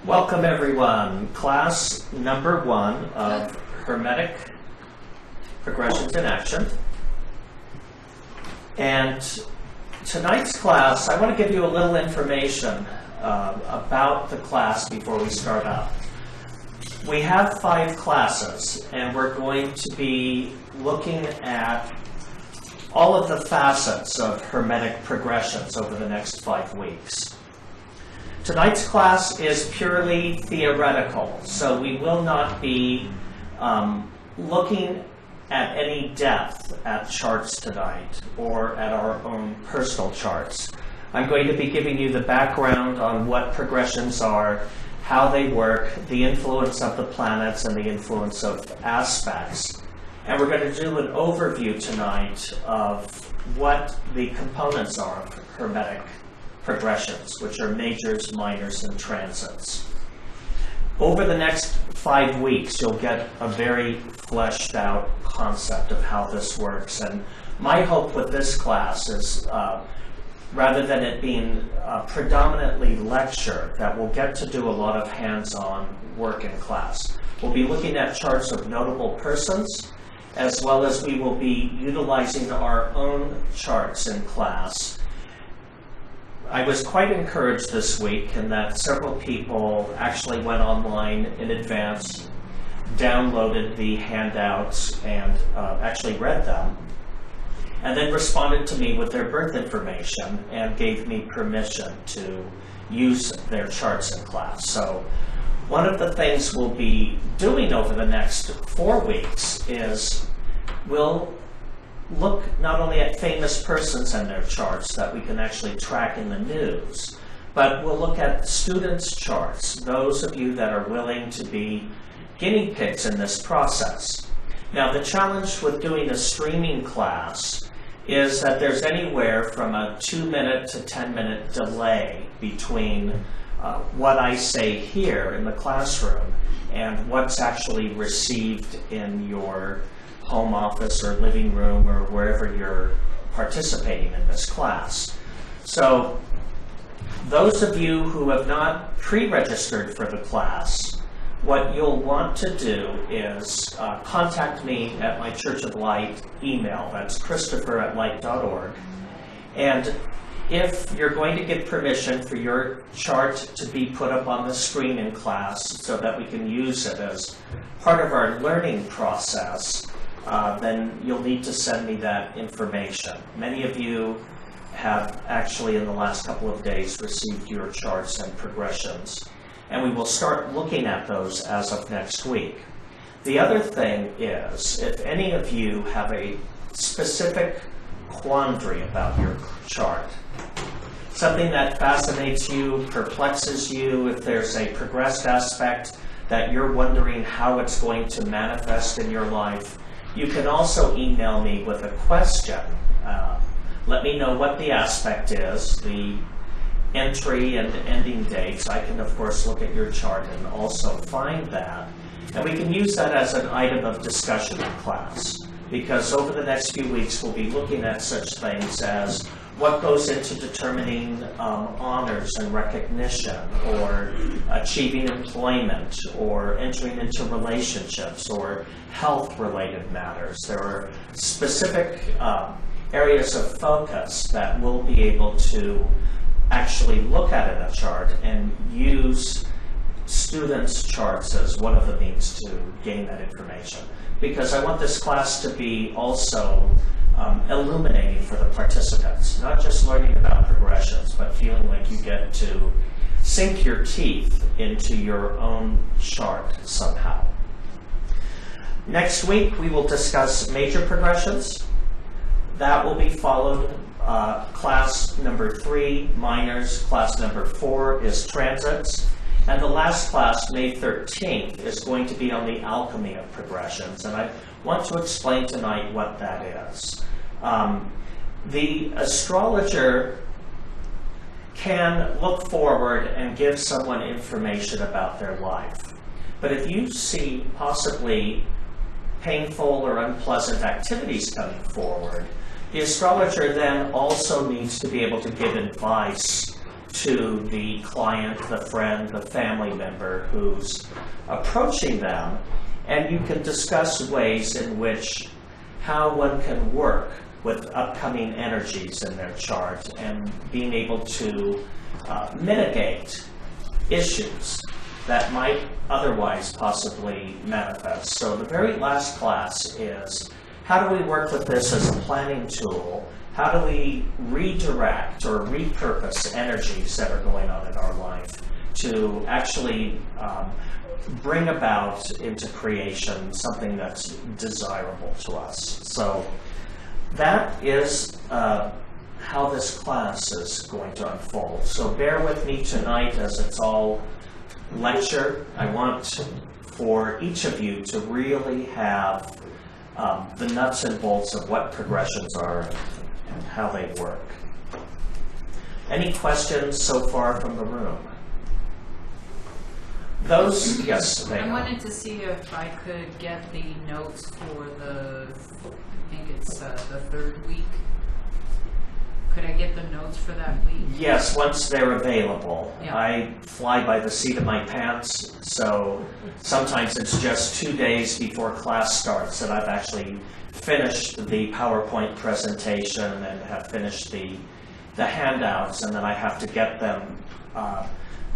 Welcome everyone. Class number 1 of Hermetic Progressions in Action. And tonight's class, I want to give you a little information about the class before we start out. We have 5 classes, and we're going to be looking at all of the facets of Hermetic progressions over the next 5 weeks. Tonight's class is purely theoretical, so we will not be looking at any depth at charts tonight or at our own personal charts. I'm going to be giving you the background on what progressions are, how they work, the influence of the planets, and the influence of aspects. And we're going to do an overview tonight of what the components are of Hermetic progressions, which are majors, minors, and transits. Over the next 5 weeks, you'll get a very fleshed out concept of how this works. And my hope with this class is, rather than it being predominantly lecture, that we'll get to do a lot of hands-on work in class. We'll be looking at charts of notable persons, as well as we will be utilizing our own charts in class. I was quite encouraged this week in that several people actually went online in advance, downloaded the handouts, and actually read them, and then responded to me with their birth information and gave me permission to use their charts in class. So one of the things we'll be doing over the next 4 weeks is we'll look not only at famous persons and their charts that we can actually track in the news, but we'll look at students' charts, those of you that are willing to be guinea pigs in this process. Now, the challenge with doing a streaming class is that there's anywhere from a 2-minute to 10-minute delay between what I say here in the classroom and what's actually received in your home office or living room or wherever you're participating in this class. So those of you who have not pre-registered for the class, what you'll want to do is contact me at my Church of Light email. That's christopher@light.org. And if you're going to give permission for your chart to be put up on the screen in class so that we can use it as part of our learning process, then you'll need to send me that information. Many of you have actually in the last couple of days received your charts and progressions, and we will start looking at those as of next week. The other thing is, if any of you have a specific quandary about your chart, something that fascinates you, perplexes you, if there's a progressed aspect that you're wondering how it's going to manifest in your life, you can also email me with a question. Let me know what the aspect is, the entry and ending dates. I can, of course, look at your chart and also find that. And we can use that as an item of discussion in class, because over the next few weeks we'll be looking at such things as what goes into determining honors and recognition, or achieving employment, or entering into relationships, or health-related matters. There are specific areas of focus that we'll be able to actually look at in a chart and use students' charts as one of the means to gain that information. Because I want this class to be also illuminating for the participants, not just learning about progressions, but feeling like you get to sink your teeth into your own chart somehow. Next week, we will discuss major progressions. That will be followed class number 3, minors. Class number 4 is transits. And the last class, May 13th, is going to be on the alchemy of progressions. And I want to explain tonight what that is. The astrologer can look forward and give someone information about their life. But if you see possibly painful or unpleasant activities coming forward, the astrologer then also needs to be able to give advice to the client, the friend, the family member who's approaching them, and you can discuss ways in which how one can work with upcoming energies in their chart and being able to mitigate issues that might otherwise possibly manifest. So the very last class is, how do we work with this as a planning tool? How do we redirect or repurpose energies that are going on in our life to actually bring about into creation something that's desirable to us? So that is how this class is going to unfold. So bear with me tonight as it's all lecture. I want for each of you to really have the nuts and bolts of what progressions are and how they work. Any questions so far from the room? Those, yes, I wanted to see if I could get the notes for the, I think it's the third week. Could I get the notes for that week? Yes, once they're available. Yeah. I fly by the seat of my pants, so sometimes it's just 2 days before class starts that I've actually finished the PowerPoint presentation and have finished the handouts, and then I have to get them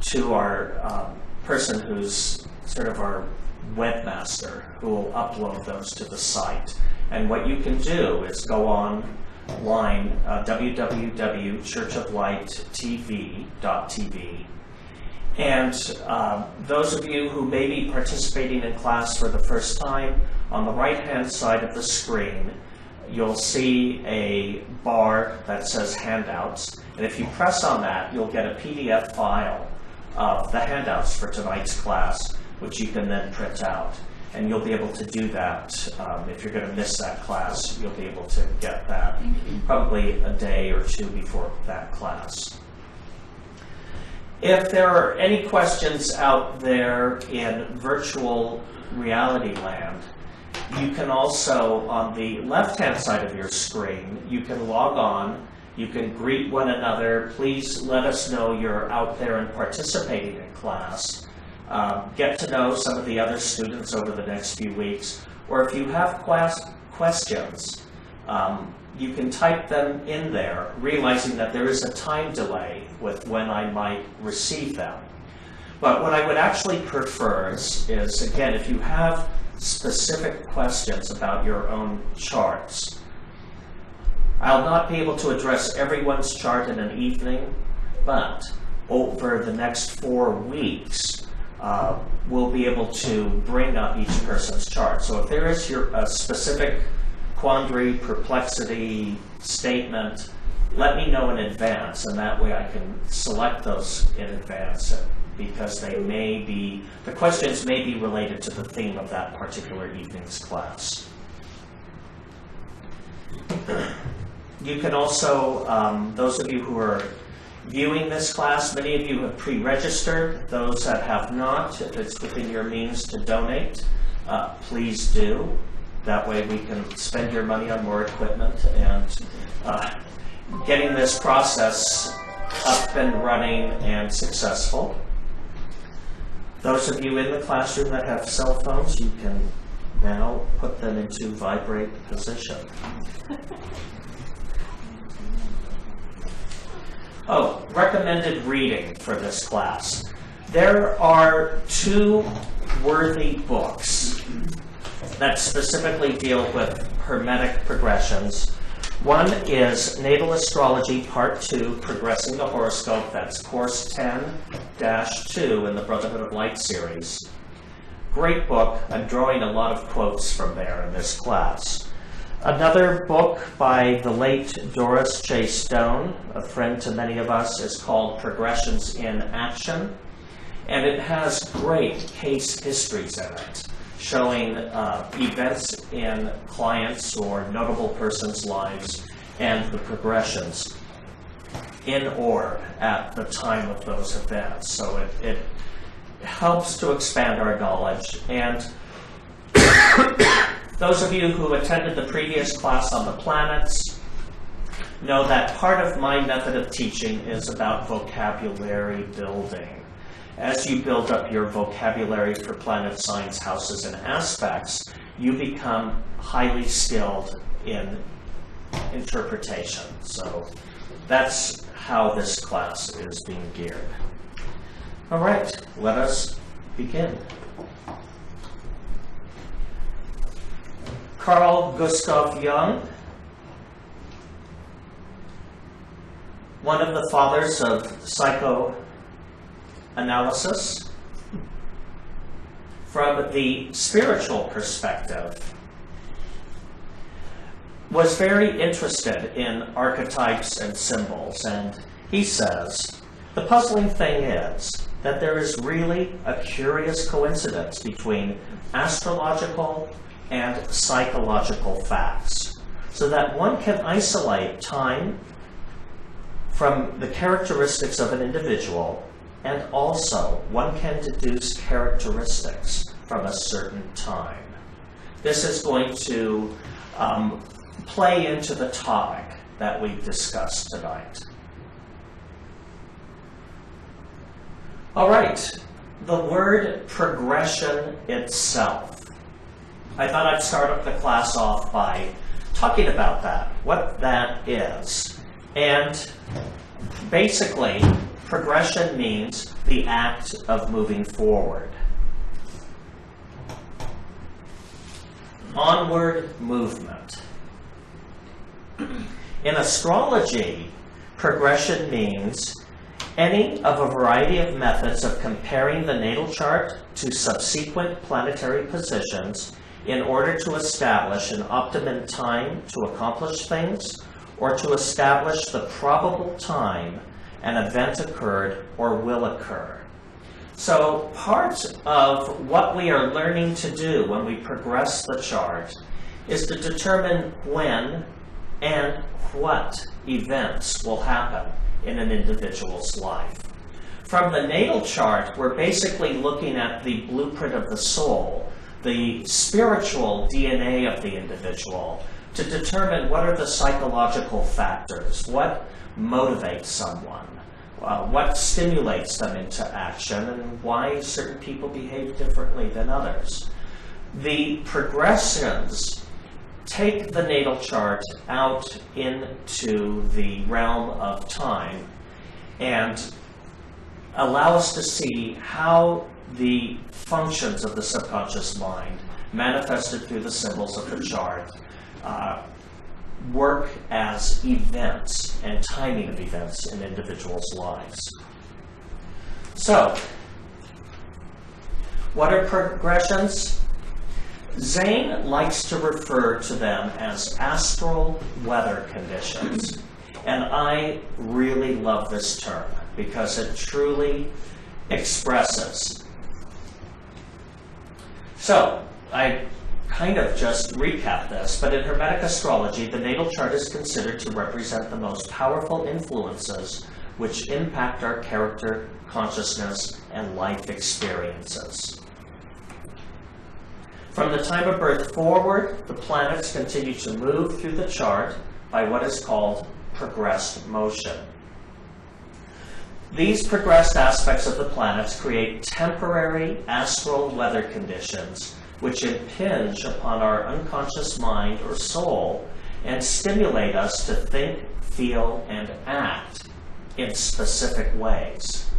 to our person who's sort of our webmaster, who will upload those to the site. And what you can do is go online, www.churchoflighttv.tv, and those of you who may be participating in class for the first time, on the right-hand side of the screen, you'll see a bar that says handouts, and if you press on that, you'll get a PDF file of the handouts for tonight's class, which you can then print out. And you'll be able to do that. If you're going to miss that class, you'll be able to get that probably a day or two before that class. If there are any questions out there in virtual reality land, you can also, on the left-hand side of your screen, you can log on, you can greet one another. Please let us know you're out there and participating in class. Get to know some of the other students over the next few weeks. Or if you have questions, you can type them in there, realizing that there is a time delay with when I might receive them. But what I would actually prefer is again, if you have specific questions about your own charts, I'll not be able to address everyone's chart in an evening, but over the next 4 weeks, we'll be able to bring up each person's chart. So if there is a specific quandary, perplexity, statement, let me know in advance, and that way I can select those in advance, because the questions may be related to the theme of that particular evening's class. You can also, those of you who are viewing this class, many of you have pre-registered. Those that have not, if it's within your means to donate, please do. That way we can spend your money on more equipment and getting this process up and running and successful. Those of you in the classroom that have cell phones, you can now put them into vibrate position. Oh, recommended reading for this class. There are 2 worthy books that specifically deal with Hermetic progressions. One is Natal Astrology Part 2, Progressing the Horoscope. That's Course 10-2 in the Brotherhood of Light series. Great book. I'm drawing a lot of quotes from there in this class. Another book by the late Doris J. Stone, a friend to many of us, is called Progressions in Action. And it has great case histories in it, showing events in clients' or notable persons' lives and the progressions in orb at the time of those events. So it helps to expand our knowledge. And those of you who attended the previous class on the planets know that part of my method of teaching is about vocabulary building. As you build up your vocabulary for planet signs, houses, and aspects, you become highly skilled in interpretation. So that's how this class is being geared. All right, let us begin. Carl Gustav Jung, one of the fathers of psychoanalysis, from the spiritual perspective, was very interested in archetypes and symbols, and he says, the puzzling thing is that there is really a curious coincidence between astrological and psychological facts, so that one can isolate time from the characteristics of an individual, and also one can deduce characteristics from a certain time. This is going to play into the topic that we've discussed tonight. All right, the word progression itself. I thought I'd start up the class off by talking about that, what that is. And basically, progression means the act of moving forward. Onward movement. In astrology, progression means any of a variety of methods of comparing the natal chart to subsequent planetary positions in order to establish an optimum time to accomplish things, or to establish the probable time an event occurred or will occur. So part of what we are learning to do when we progress the chart is to determine when and what events will happen in an individual's life. From the natal chart, we're basically looking at the blueprint of the soul, the spiritual DNA of the individual, to determine what are the psychological factors, what motivates someone, what stimulates them into action, and why certain people behave differently than others. The progressions take the natal chart out into the realm of time and allow us to see how the functions of the subconscious mind, manifested through the symbols of the chart, work as events and timing of events in individuals' lives. So, what are progressions? Zane likes to refer to them as astral weather conditions. And I really love this term because it truly expresses. So, I kind of just recap this, but in Hermetic astrology, the natal chart is considered to represent the most powerful influences which impact our character, consciousness, and life experiences. From the time of birth forward, the planets continue to move through the chart by what is called progressed motion. These progressed aspects of the planets create temporary astral weather conditions which impinge upon our unconscious mind or soul and stimulate us to think, feel, and act in specific ways.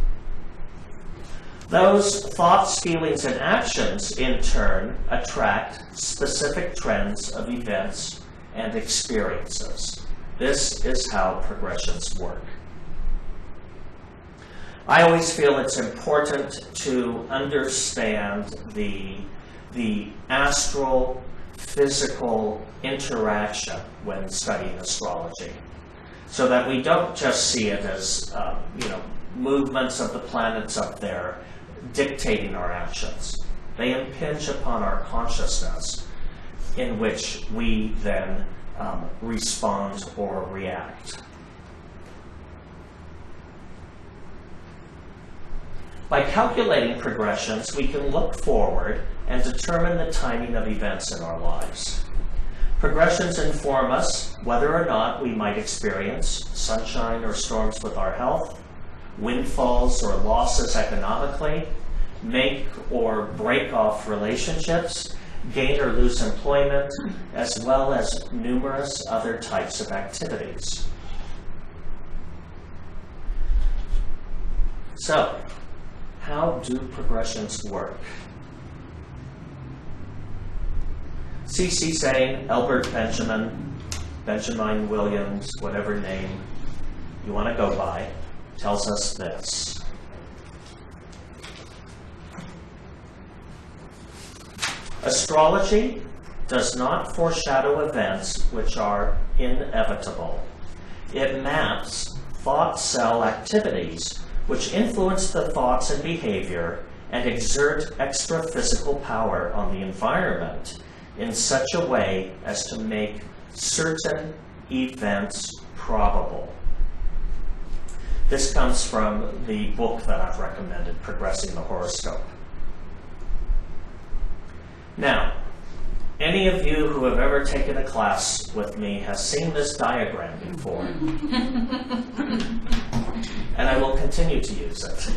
Those thoughts, feelings, and actions, in turn, attract specific trends of events and experiences. This is how progressions work. I always feel it's important to understand the astral, physical interaction when studying astrology, so that we don't just see it as movements of the planets up there dictating our actions. They impinge upon our consciousness, in which we then respond or react. By calculating progressions, we can look forward and determine the timing of events in our lives. Progressions inform us whether or not we might experience sunshine or storms with our health, windfalls or losses economically, make or break off relationships, gain or lose employment, as well as numerous other types of activities. So, how do progressions work? C.C. Sane, Albert Benjamin, Benjamin Williams, whatever name you want to go by, tells us this. Astrology does not foreshadow events which are inevitable. It maps thought cell activities which influence the thoughts and behavior and exert extra physical power on the environment in such a way as to make certain events probable. This comes from the book that I've recommended, Progressing the Horoscope. Now, any of you who have ever taken a class with me has seen this diagram before. And I will continue to use it,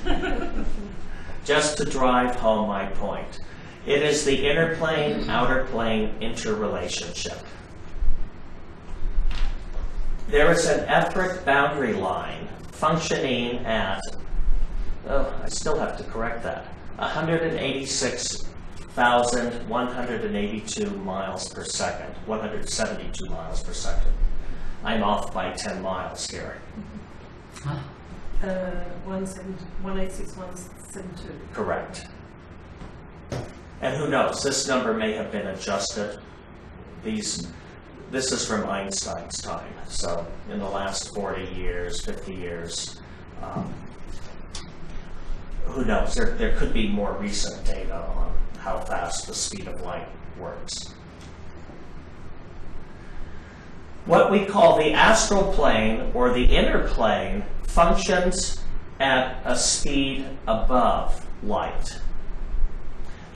just to drive home my point. It is the inner plane, outer plane interrelationship. There is an etheric boundary line functioning at, I still have to correct that, 186,182 miles per second, 172 miles per second. I'm off by 10 miles here. 186,172. Correct. And who knows, this number may have been adjusted. This is from Einstein's time, so in the last 40 years, 50 years, who knows, there could be more recent data on how fast the speed of light works. What we call the astral plane or the inner plane functions at a speed above light.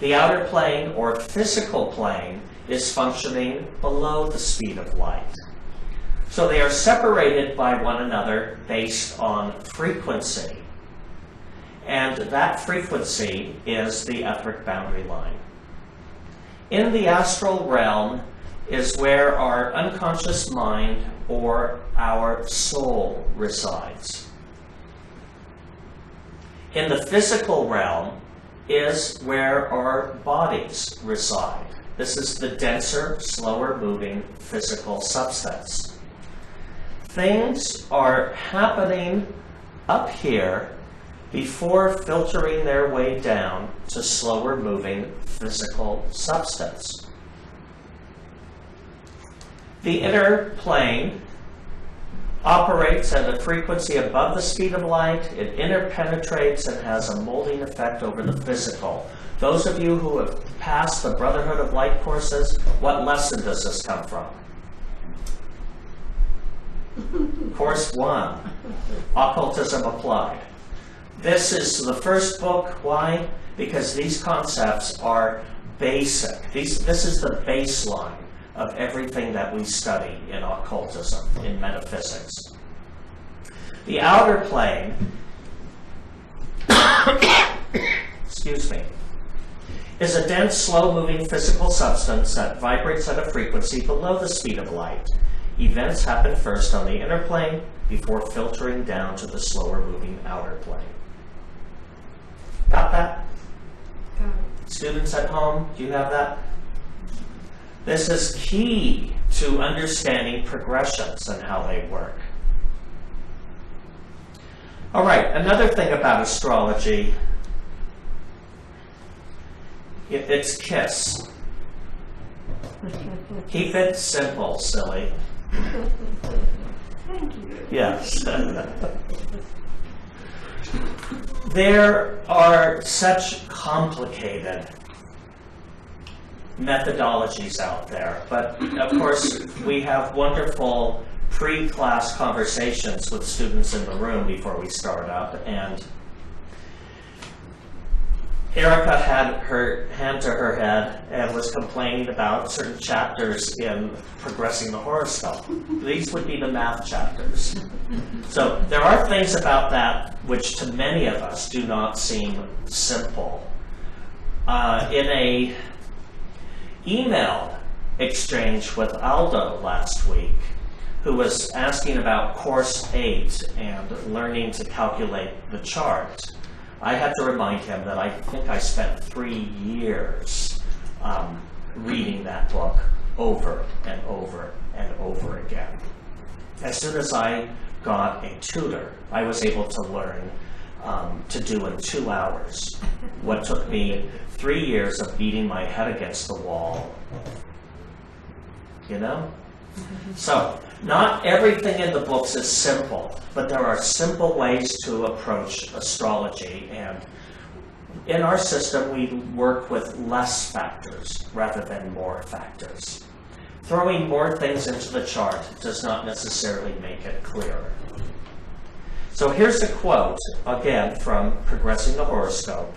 The outer plane or physical plane is functioning below the speed of light. So they are separated by one another based on frequency. And that frequency is the etheric boundary line. In the astral realm is where our unconscious mind or our soul resides. In the physical realm is where our bodies reside. This is the denser, slower moving physical substance. Things are happening up here before filtering their way down to slower moving physical substance. The inner plane operates at a frequency above the speed of light. It interpenetrates and has a molding effect over the physical. Those of you who have passed the Brotherhood of Light courses, what lesson does this come from? Course 1, Occultism Applied. This is the first book. Why? Because these concepts are basic. This is the baseline of everything that we study in occultism, in metaphysics. The outer plane, excuse me, is a dense, slow-moving physical substance that vibrates at a frequency below the speed of light. Events happen first on the inner plane before filtering down to the slower-moving outer plane. Got that? Got it. Students at home, do you have that? This is key to understanding progressions and how they work. All right, another thing about astrology, it's KISS. Keep it simple, silly. Thank you. Yes. There are such complicated methodologies out there, but of course we have wonderful pre-class conversations with students in the room before we start up, and Erica had her hand to her head and was complaining about certain chapters in Progressing the Horoscope. These would be the math chapters. So there are things about that which to many of us do not seem simple. In a email exchange with Aldo last week, who was asking about Course 8 and learning to calculate the chart, I had to remind him that I think I spent 3 years reading that book over and over and over again. As soon as I got a tutor, I was able to learn to do in 2 hours what took me 3 years of beating my head against the wall. You know? So, not everything in the books is simple, but there are simple ways to approach astrology, and in our system we work with less factors rather than more factors. Throwing more things into the chart does not necessarily make it clearer. So here's a quote, again, from Progressing the Horoscope.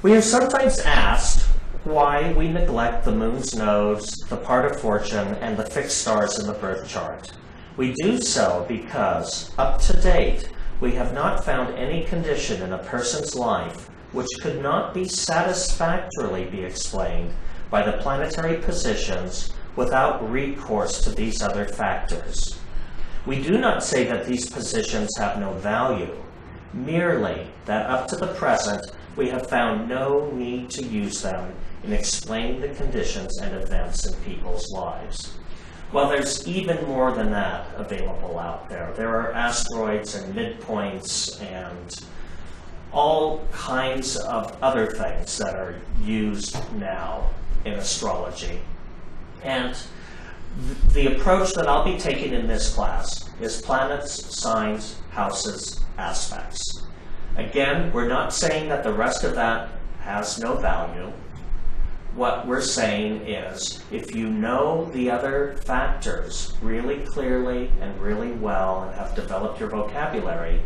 We are sometimes asked why we neglect the moon's nodes, the part of fortune, and the fixed stars in the birth chart. We do so because, up to date, we have not found any condition in a person's life which could not be satisfactorily be explained by the planetary positions without recourse to these other factors. We do not say that these positions have no value, merely that up to the present we have found no need to use them in explaining the conditions and events in people's lives. Well, there's even more than that available out there. There are asteroids and midpoints and all kinds of other things that are used now in astrology. And the approach that I'll be taking in this class is planets, signs, houses, aspects. Again, we're not saying that the rest of that has no value. What we're saying is, if you know the other factors really clearly and really well and have developed your vocabulary,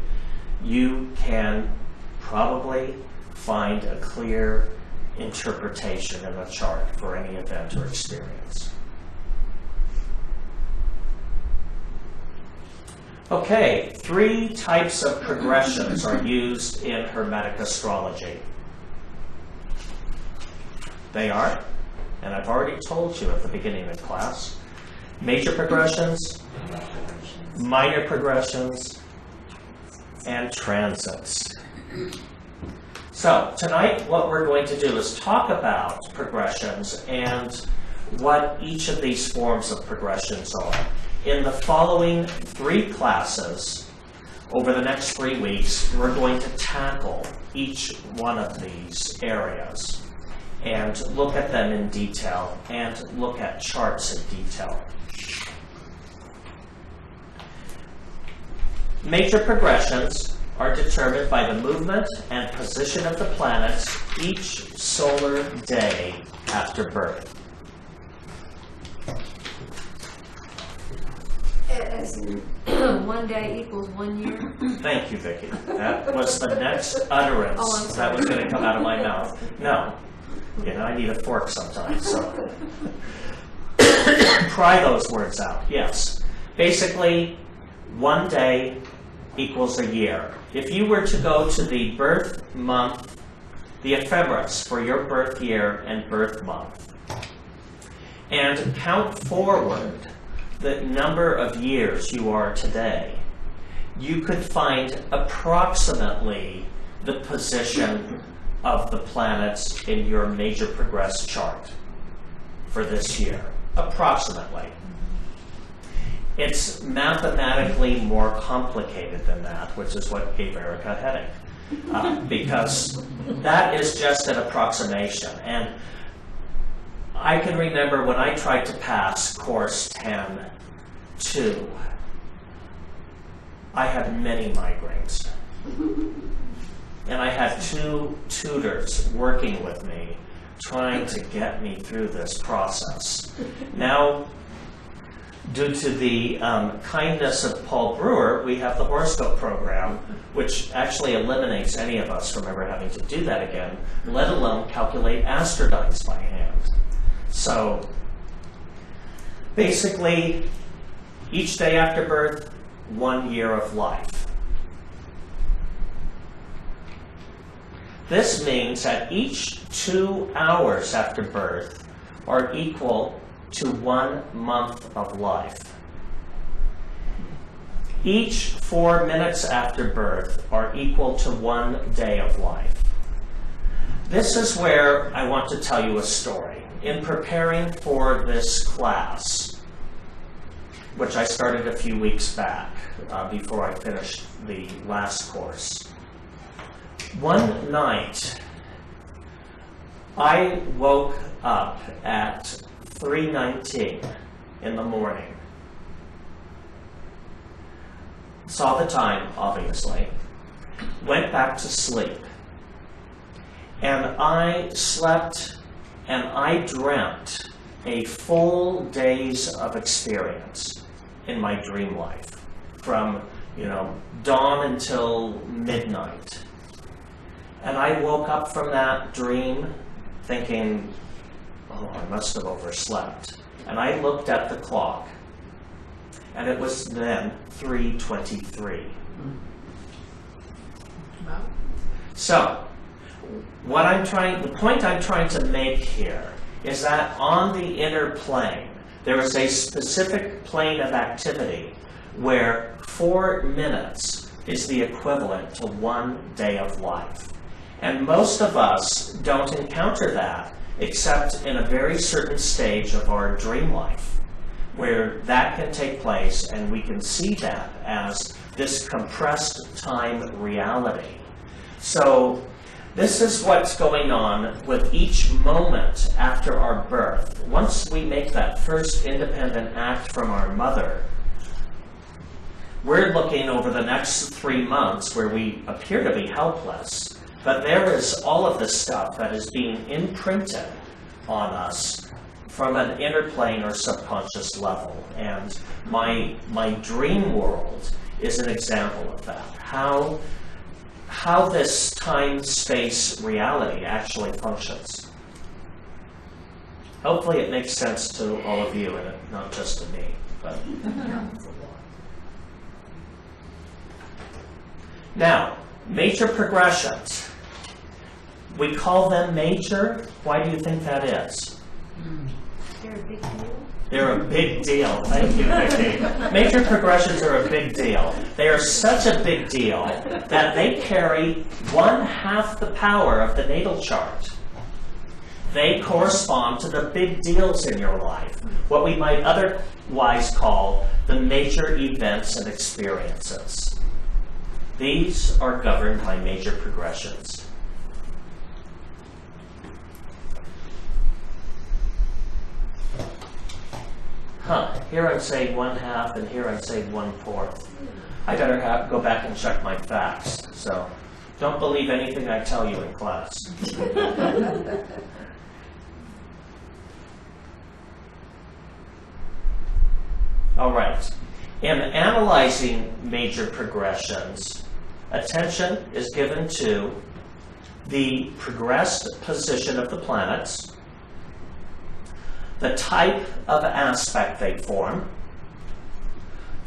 you can probably find a clear interpretation in a chart for any event or experience. Okay, 3 types of progressions are used in Hermetic astrology. They are, and I've already told you at the beginning of class, major progressions, minor progressions, and transits. So tonight what we're going to do is talk about progressions and what each of these forms of progressions are. In the following 3 classes, over the next 3 weeks, we're going to tackle each one of these areas and look at them in detail and look at charts in detail. Major progressions are determined by the movement and position of the planets each solar day after birth. As in, 1 day equals 1 year? Thank you, Vicki. That was the next utterance that was going to come out of my mouth. No. You know, I need a fork sometimes, so. Pry those words out, yes. Basically, 1 day equals a year. If you were to go to the birth month, the ephemeris for your birth year and birth month, and count forward the number of years you are today, you could find approximately the position of the planets in your major progress chart for this year. Approximately. It's mathematically more complicated than that, which is what gave Erica a headache. Because that is just an approximation. And I can remember when I tried to pass course 10-2, I had many migraines. And I had 2 tutors working with me, trying to get me through this process. Now, due to the kindness of Paul Brewer, we have the horoscope program, which actually eliminates any of us from ever having to do that again, let alone calculate astrodytes by hand. So basically, each day after birth, 1 year of life. This means that each 2 hours after birth are equal to 1 month of life. Each 4 minutes after birth are equal to 1 day of life. This is where I want to tell you a story. In preparing for this class, which I started a few weeks back before I finished the last course, one night I woke up at 3:19 in the morning. Saw the time, obviously, went back to sleep, and I slept and I dreamt a full days of experience in my dream life, from dawn until midnight. And I woke up from that dream thinking, oh, I must have overslept. And I looked at the clock, and it was then 3:23. Wow. So, the point I'm trying to make here is that on the inner plane, there is a specific plane of activity where 4 minutes is the equivalent to 1 day of life. And most of us don't encounter that except in a very certain stage of our dream life, where that can take place, and we can see that as this compressed time reality. So this is what's going on with each moment after our birth. Once we make that first independent act from our mother, we're looking over the next 3 months where we appear to be helpless, but there is all of this stuff that is being imprinted on us from an inner plane or subconscious level. And my dream world is an example of that. How this time-space reality actually functions. Hopefully it makes sense to all of you and not just to me. But now, major progressions. We call them major. Why do you think that is? They're a big deal. They're a big deal. Thank you, Vicki. Major progressions are a big deal. They are such a big deal that they carry 1/2 the power of the natal chart. They correspond to the big deals in your life, what we might otherwise call the major events and experiences. These are governed by major progressions. Here I'm saying 1/2, and here I'm saying 1/4. I better go back and check my facts. So don't believe anything I tell you in class. All right. In analyzing major progressions, attention is given to the progressed position of the planets, the type of aspect they form,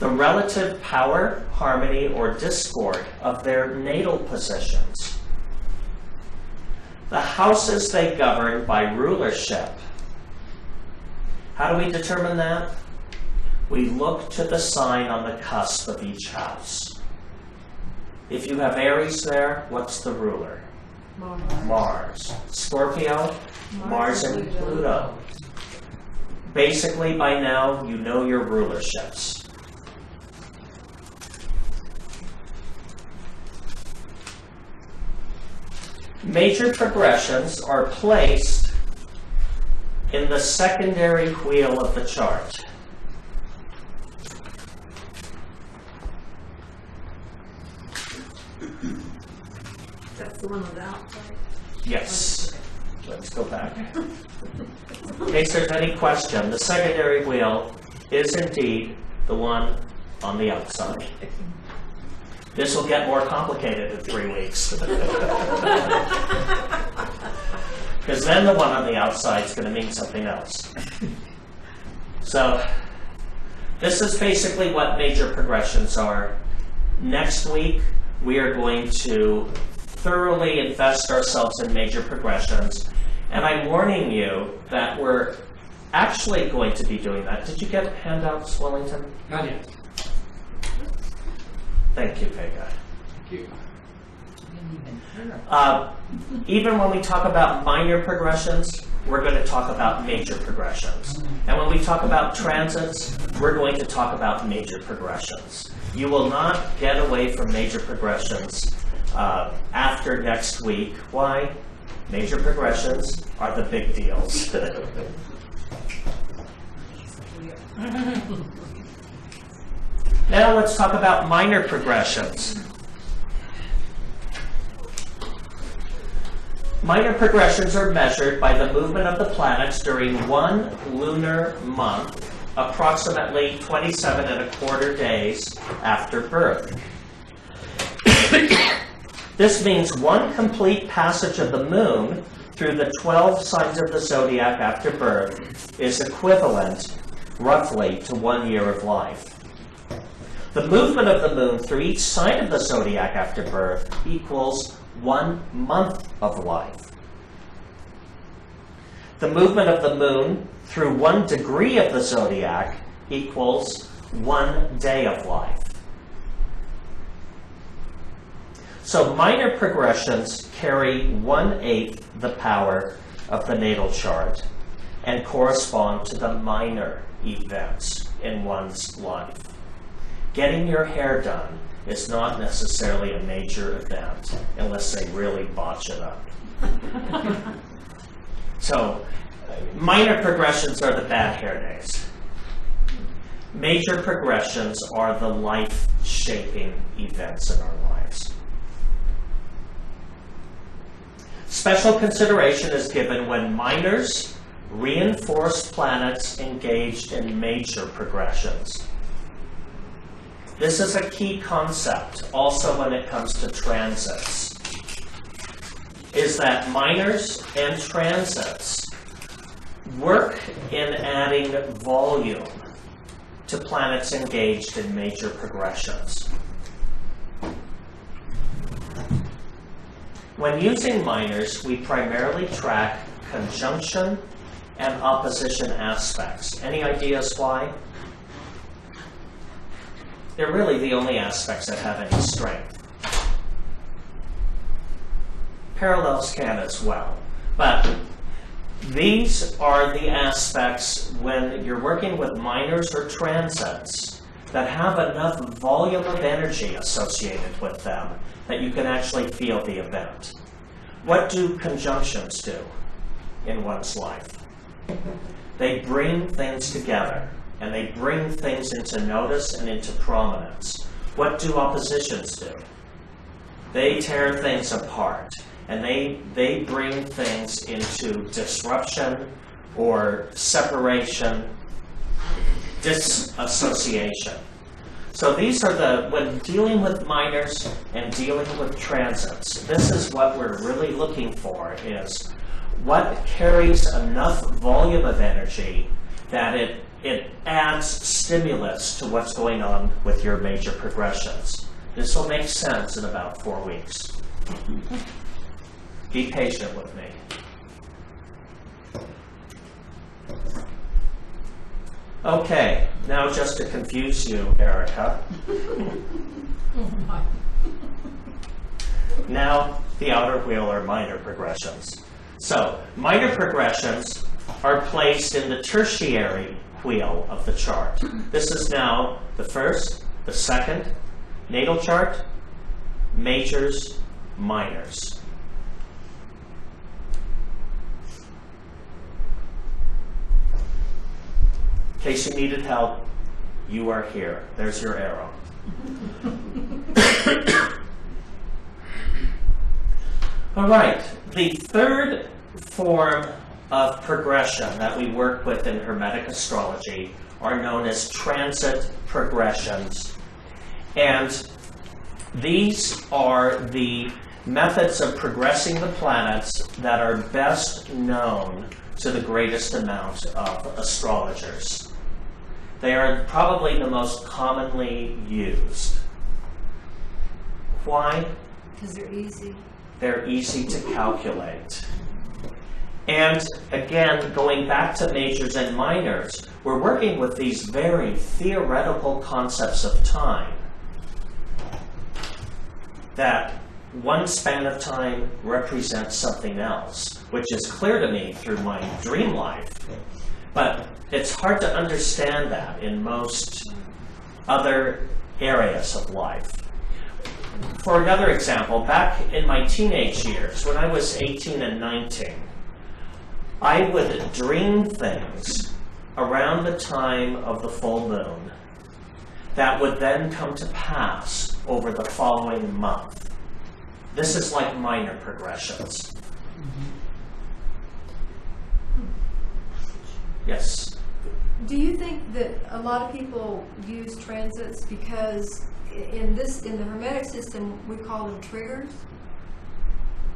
the relative power, harmony, or discord of their natal positions, the houses they govern by rulership. How do we determine that? We look to the sign on the cusp of each house. If you have Aries there, what's the ruler? Mars. Scorpio? Mars and Pluto. Basically, by now, you know your rulerships. Major progressions are placed in the secondary wheel of the chart. That's the one without, right? Yes. Let's go back. In case there's any question, the secondary wheel is indeed the one on the outside. This will get more complicated in 3 weeks. Because then the one on the outside is going to mean something else. So this is basically what major progressions are. Next week, we are going to thoroughly invest ourselves in major progressions. And I'm warning you that we're actually going to be doing that. Did you get handouts, Wellington? Not yet. Thank you, Vega. Thank you. Even when we talk about minor progressions, we're going to talk about major progressions. And when we talk about transits, we're going to talk about major progressions. You will not get away from major progressions after next week. Why? Major progressions are the big deals. Now let's talk about minor progressions. Minor progressions are measured by the movement of the planets during 1 lunar month, approximately 27¼ days after birth. This means one complete passage of the moon through the 12 signs of the zodiac after birth is equivalent, roughly, to 1 year of life. The movement of the moon through each sign of the zodiac after birth equals 1 month of life. The movement of the moon through 1 degree of the zodiac equals 1 day of life. So minor progressions carry 1/8 the power of the natal chart and correspond to the minor events in one's life. Getting your hair done is not necessarily a major event unless they really botch it up. So minor progressions are the bad hair days. Major progressions are the life-shaping events in our lives. Special consideration is given when minors reinforce planets engaged in major progressions. This is a key concept also when it comes to transits, is that minors and transits work in adding volume to planets engaged in major progressions. When using minors, we primarily track conjunction and opposition aspects. Any ideas why? They're really the only aspects that have any strength. Parallels can as well. But these are the aspects when you're working with minors or transits that have enough volume of energy associated with them that you can actually feel the event. What do conjunctions do in one's life? They bring things together, and they bring things into notice and into prominence. What do oppositions do? They tear things apart, and they bring things into disruption or separation, disassociation. So these are when dealing with minors and dealing with transits, this is what we're really looking for, is what carries enough volume of energy that it adds stimulus to what's going on with your major progressions. This will make sense in about 4 weeks. Be patient with me. Okay, now just to confuse you, Erica. Now, the outer wheel are minor progressions. So, minor progressions are placed in the tertiary wheel of the chart. This is now the first, the second, natal chart, majors, minors. In case you needed help, you are here. There's your arrow. All right, the third form of progression that we work with in Hermetic astrology are known as transit progressions. And these are the methods of progressing the planets that are best known to the greatest amount of astrologers. They are probably the most commonly used. Why? Because they're easy. They're easy to calculate. And again, going back to majors and minors, we're working with these very theoretical concepts of time. That one span of time represents something else, which is clear to me through my dream life. But it's hard to understand that in most other areas of life. For another example, back in my teenage years, when I was 18 and 19, I would dream things around the time of the full moon that would then come to pass over the following month. This is like minor progressions. Yes? Do you think that a lot of people use transits because in the Hermetic system we call them triggers?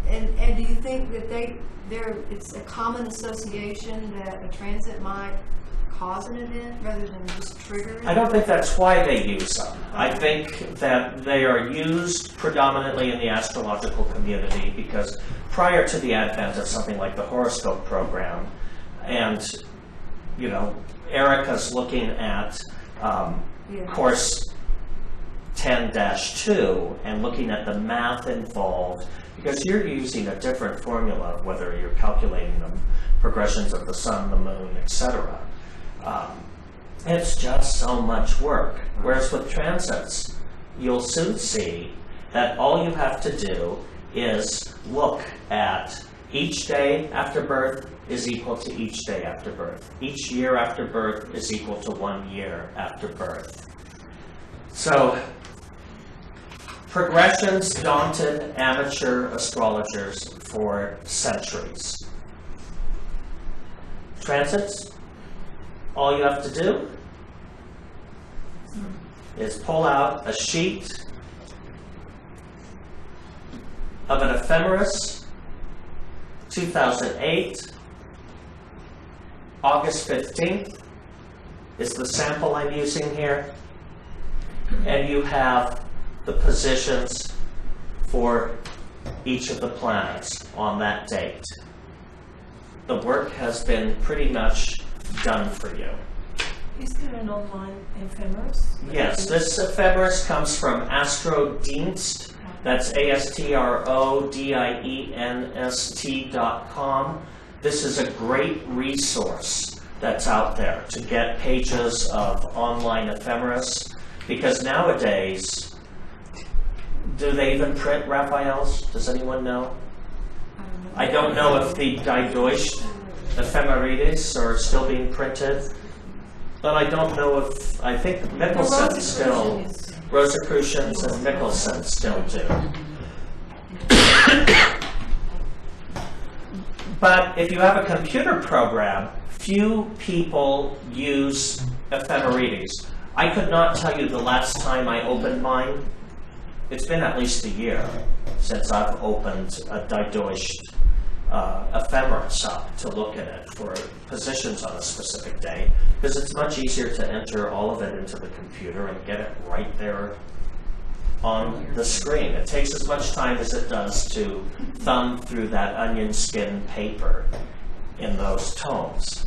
And do you think that it's a common association that a transit might cause an event rather than just trigger it? I don't think that's why they use them. I think that they are used predominantly in the astrological community because prior to the advent of something like the horoscope program, and Erica's looking at course 10-2 and looking at the math involved, because you're using a different formula, whether you're calculating the progressions of the sun, the moon, etc. It's just so much work. Whereas with transits, you'll soon see that all you have to do is look at each day after birth is equal to each day after birth. Each year after birth is equal to 1 year after birth. So, progressions daunted amateur astrologers for centuries. Transits, all you have to do is pull out a sheet of an ephemeris, 2008, August 15th is the sample I'm using here, and you have the positions for each of the planets on that date. The work has been pretty much done for you. Is there an online ephemeris? Yes, this ephemeris comes from Astrodienst. That's ASTRODIENST.com. This is a great resource that's out there to get pages of online ephemeris, because nowadays, do they even print Raphaels? Does anyone know? I don't know if the Deutsche ephemerides are still being printed, but I don't know if, I think Mickelson still, Rosicrucians and Mickelson still do. But if you have a computer program, few people use ephemerides. I could not tell you the last time I opened mine. It's been at least a year since I've opened a Deutsche ephemeris up to look at it for positions on a specific day, because it's much easier to enter all of it into the computer and get it right there on the screen. It takes as much time as it does to thumb through that onion skin paper in those tomes.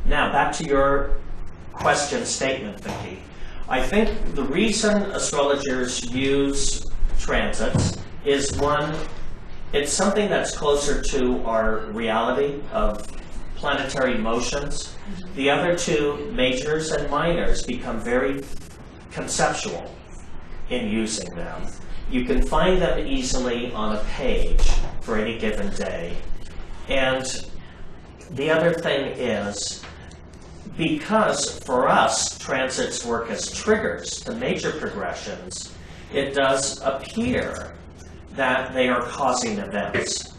Now, back to your question statement, Vicki. I think the reason astrologers use transits is, one, it's something that's closer to our reality of planetary motions. The other two, majors and minors, become very conceptual in using them. You can find them easily on a page for any given day. And the other thing is, because for us, transits work as triggers to major progressions, it does appear that they are causing events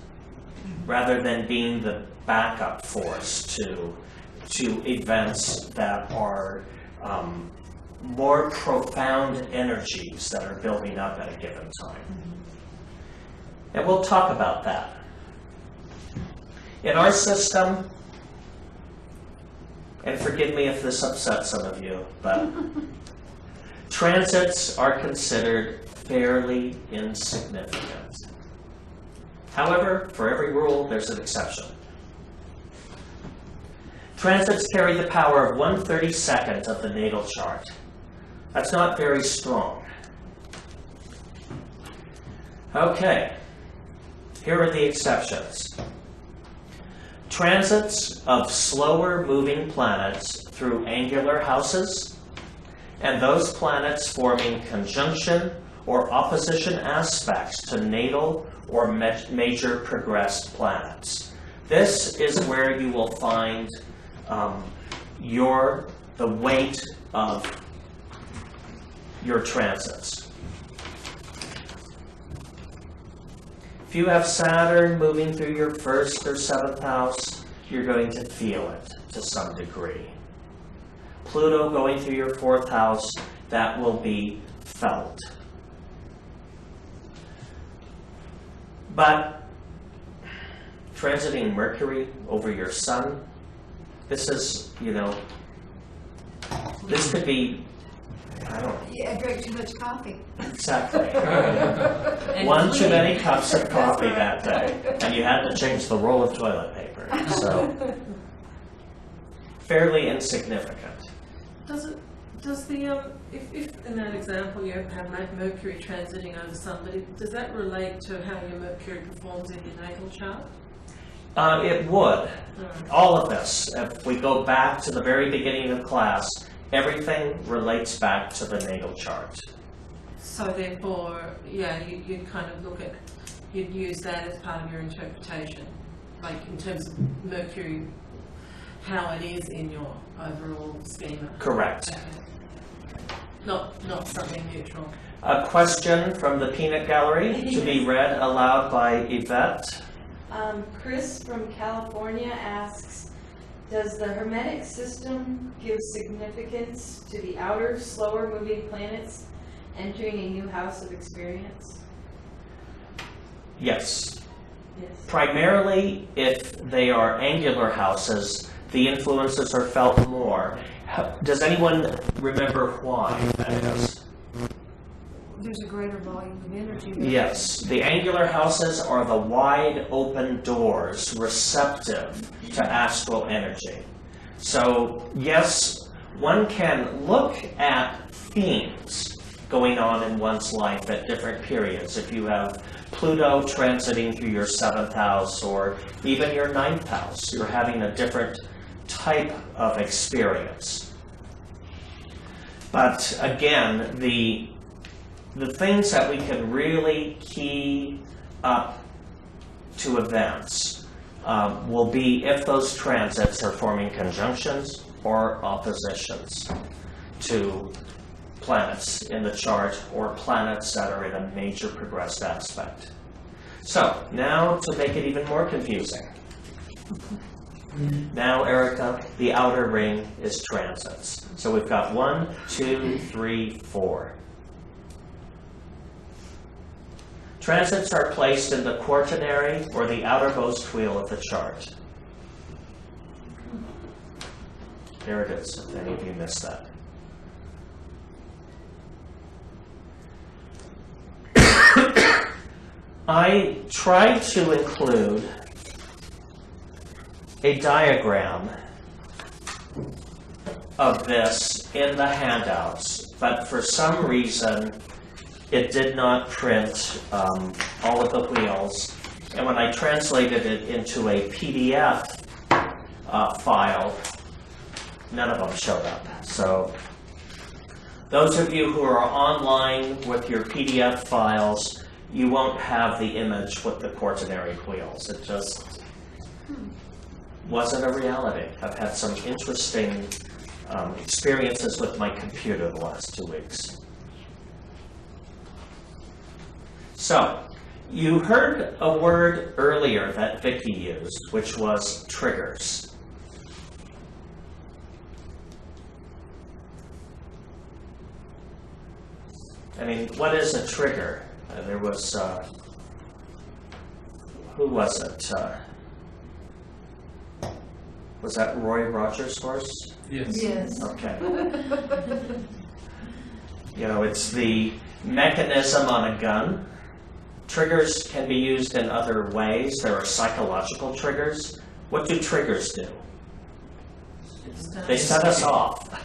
rather than being the backup force to to events that are more profound energies that are building up at a given time. And we'll talk about that. In our system, and forgive me if this upsets some of you, but transits are considered fairly insignificant. However, for every rule, there's an exception. Transits carry the power of 1/32 of the natal chart. That's not very strong. Okay, here are the exceptions. Transits of slower moving planets through angular houses, and those planets forming conjunction or opposition aspects to natal or major progressed planets. This is where you will find the weight of your transits. If you have Saturn moving through your 1st or 7th house, you're going to feel it to some degree. Pluto going through your 4th house, that will be felt. But transiting Mercury over your Sun, this is, this could be, I don't know. Yeah, I drank too much coffee. Exactly. One too many cups of coffee that day, and you had to change the roll of toilet paper. So, fairly insignificant. Does the if in that example you have Mercury transiting over somebody, does that relate to how your Mercury performs in your natal chart? It would. All of this, if we go back to the very beginning of class, everything relates back to the natal chart. So therefore, yeah, you'd kind of look at, you'd use that as part of your interpretation, like in terms of Mercury, how it is in your overall schema. Correct. Okay. Not something neutral. A question from the peanut gallery to be read aloud by Yvette. Chris from California asks, does the Hermetic system give significance to the outer, slower moving planets entering a new house of experience? Yes. Yes. Primarily, if they are angular houses, the influences are felt more. Does anyone remember why that is? There's a greater volume of energy. Yes, the angular houses are the wide open doors receptive to astral energy. So yes, one can look at themes going on in one's life at different periods. If you have Pluto transiting through your 7th house or even your 9th house, you're having a different type of experience. But again, the things that we can really key up to events will be if those transits are forming conjunctions or oppositions to planets in the chart or planets that are in a major progressed aspect. So, now to make it even more confusing. Now, Erica, the outer ring is transits. So we've got 1, 2, 3, 4. Transits are placed in the quaternary or the outermost wheel of the chart. There it is, if any of you missed that. I tried to include a diagram of this in the handouts, but for some reason it did not print all of the wheels, and when I translated it into a PDF file, none of them showed up. So those of you who are online with your PDF files, you won't have the image with the quaternary wheels. It just wasn't a reality. I've had some interesting experiences with my computer the last 2 weeks. So, you heard a word earlier that Vicki used, which was triggers. I mean, what is a trigger? There was, who was it? Was that Roy Rogers' horse? Yes. Yes. Okay. You know, it's the mechanism on a gun. Triggers can be used in other ways. There are psychological triggers. What do triggers do? They set us off.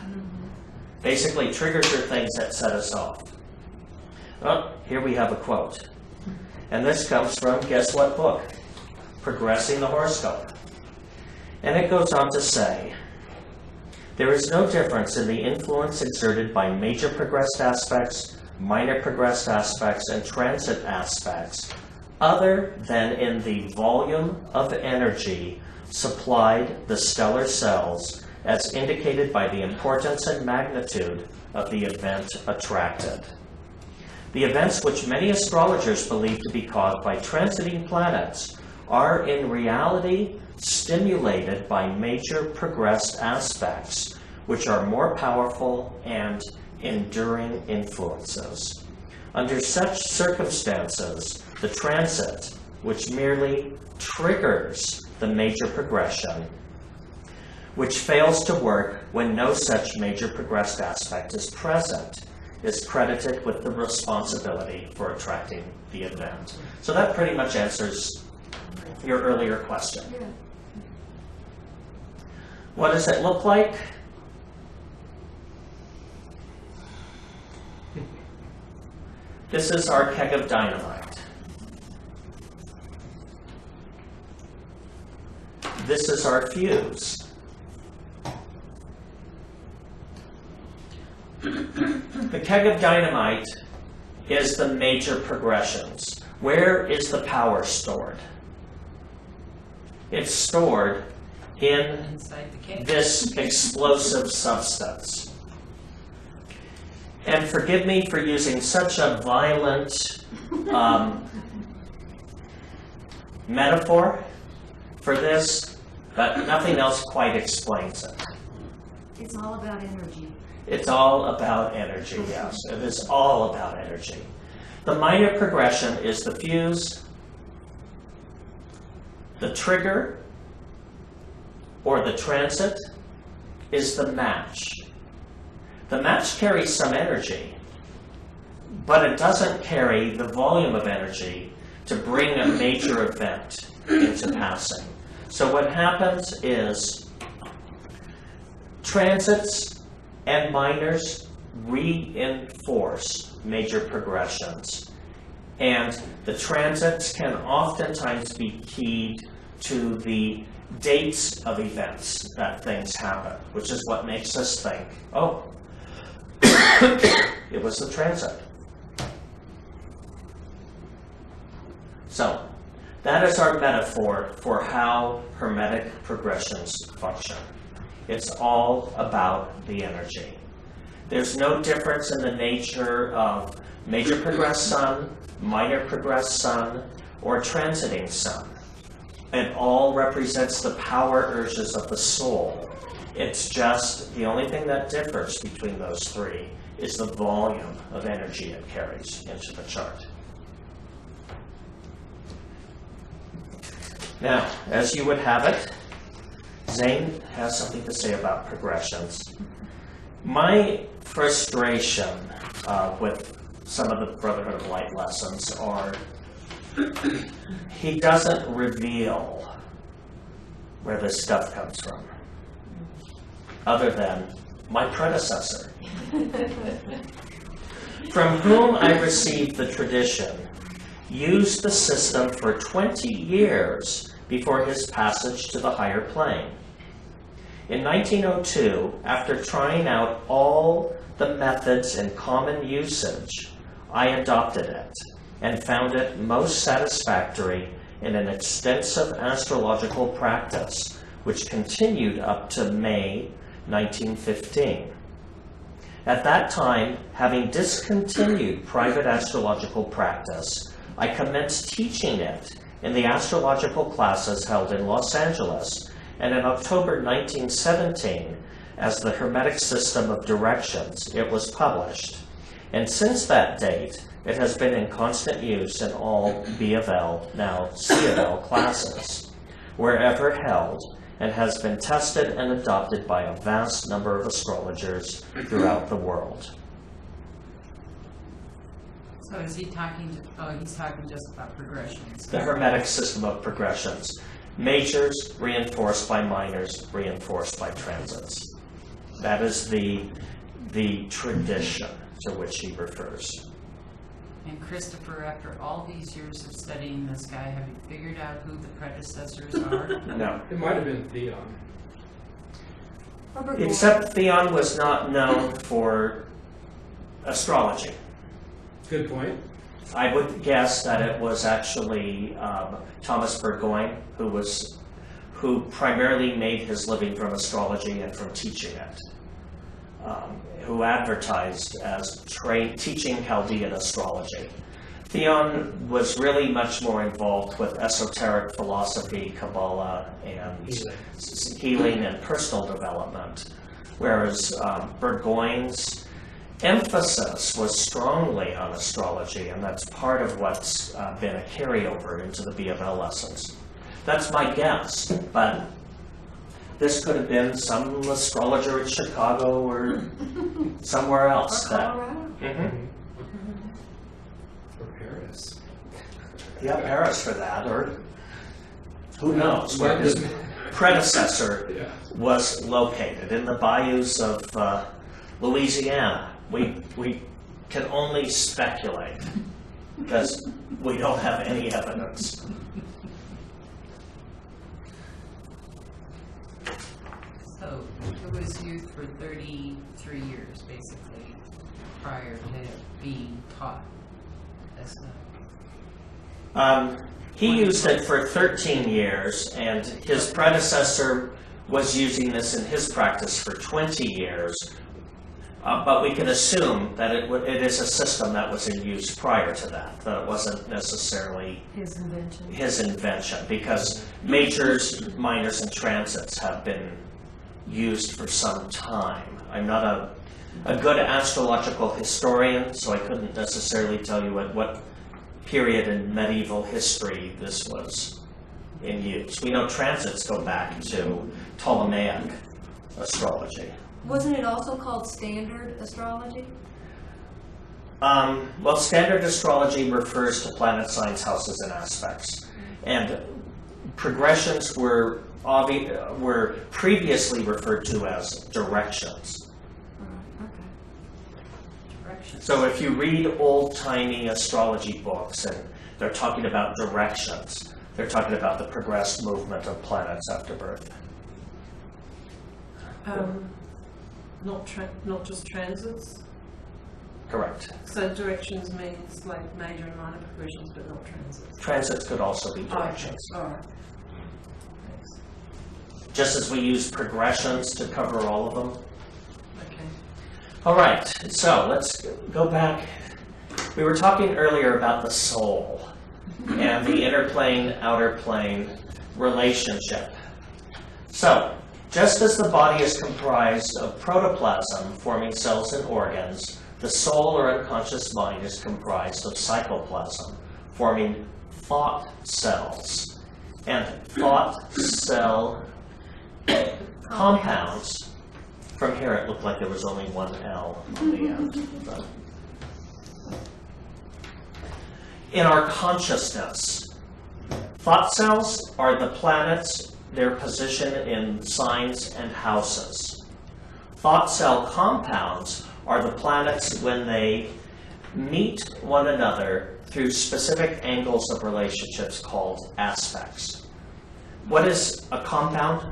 Basically, triggers are things that set us off. Well, here we have a quote. And this comes from, guess what book? Progressing the Horoscope. And it goes on to say, there is no difference in the influence exerted by major progressed aspects, minor progressed aspects, and transit aspects, other than in the volume of energy supplied the stellar cells, as indicated by the importance and magnitude of the event attracted. The events which many astrologers believe to be caused by transiting planets are in reality stimulated by major progressed aspects, which are more powerful and enduring influences. Under such circumstances, the transit, which merely triggers the major progression, which fails to work when no such major progressed aspect is present, is credited with the responsibility for attracting the event. So that pretty much answers your earlier question. Yeah. What does it look like? This is our keg of dynamite. This is our fuse. The keg of dynamite is the major progressions. Where is the power stored? It's stored in Inside the cake. this explosive substance. And forgive me for using such a violent metaphor for this, but nothing else quite explains it. It's all about energy. It's all about energy, yes. It is all about energy. The minor progression is the fuse, the trigger, or the transit is the match. The match carries some energy, but it doesn't carry the volume of energy to bring a major event into passing. So what happens is transits and minors reinforce major progressions. And the transits can oftentimes be keyed to the dates of events that things happen, which is what makes us think, oh, it was the transit. So, that is our metaphor for how Hermetic progressions function. It's all about the energy. There's no difference in the nature of major progressed sun, minor progressed sun, or transiting sun. It all represents the power urges of the soul. It's just the only thing that differs between those three is the volume of energy it carries into the chart. Now, as you would have it, Zane has something to say about progressions. My frustration with some of the Brotherhood of Light lessons are he doesn't reveal where this stuff comes from, other than my predecessor, from whom I received the tradition, used the system for 20 years before his passage to the higher plane. In 1902, after trying out all the methods in common usage, I adopted it and found it most satisfactory in an extensive astrological practice, which continued up to May 1915. At that time, having discontinued private astrological practice, I commenced teaching it in the astrological classes held in Los Angeles, and in October 1917, as the Hermetic System of Directions, it was published. And since that date, it has been in constant use in all B of L, now C of L classes, wherever held, and has been tested and adopted by a vast number of astrologers throughout the world. So is he talking, he's talking just about progressions. The Hermetic system of progressions. Majors reinforced by minors, reinforced by transits. That is the tradition to which he refers. And Christopher, after all these years of studying this guy, have you figured out who the predecessors are? No. It might have been Theon. Except Theon was not known for astrology. Good point. I would guess that it was actually Thomas Burgoyne who primarily made his living from astrology and from teaching it, who advertised as teaching Chaldean astrology. Theon was really much more involved with esoteric philosophy, Kabbalah, and healing and personal development, whereas Burgoyne's emphasis was strongly on astrology, and that's part of what's been a carryover into the B of L lessons. That's my guess, but this could have been some astrologer in Chicago or somewhere else. Or Colorado. Or Paris. Yeah, Paris for that, or who knows where his predecessor Yeah. was located, in the bayous of Louisiana. We can only speculate because we don't have any evidence. So it was used for 33 years, basically, prior to being taught. That's not. He used it for 13 years, and his predecessor was using this in his practice for 20 years. But we can assume that it is a system that was in use prior to that it wasn't necessarily his invention, because majors, minors, and transits have been used for some time. I'm not a good astrological historian, so I couldn't necessarily tell you at what period in medieval history this was in use. We know transits go back to Ptolemaic astrology. Wasn't it also called standard astrology? Well, standard astrology refers to planet signs, houses, and aspects. And progressions were previously referred to as directions. Okay. Directions. So if you read old-timey astrology books and they're talking about directions, they're talking about the progressed movement of planets after birth. Not just transits. Correct. So directions means like major and minor progressions, but not transits. Transits could also be directions. Oh, okay. All right. Thanks. Just as we use progressions to cover all of them. Okay. All right, so let's go back. We were talking earlier about the soul and the inner plane, outer plane relationship. So, just as the body is comprised of protoplasm forming cells and organs, the soul or unconscious mind is comprised of psychoplasm forming thought cells. And thought cell compounds, from here it looked like there was only one L on the end. But in our consciousness, thought cells are the planets, their position in signs and houses. Thought cell compounds are the planets when they meet one another through specific angles of relationships called aspects. What is a compound?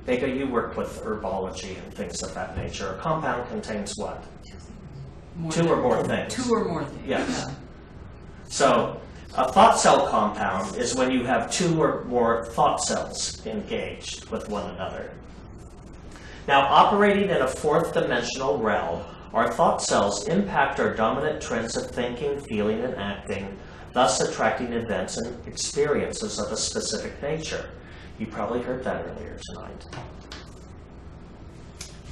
Vega, you work with herbology and things of that nature. A compound contains what? Two or more things. Two or more things. Yes. Yeah. So, a thought cell compound is when you have two or more thought cells engaged with one another. Now, operating in a fourth dimensional realm, our thought cells impact our dominant trends of thinking, feeling, and acting, thus attracting events and experiences of a specific nature. You probably heard that earlier tonight.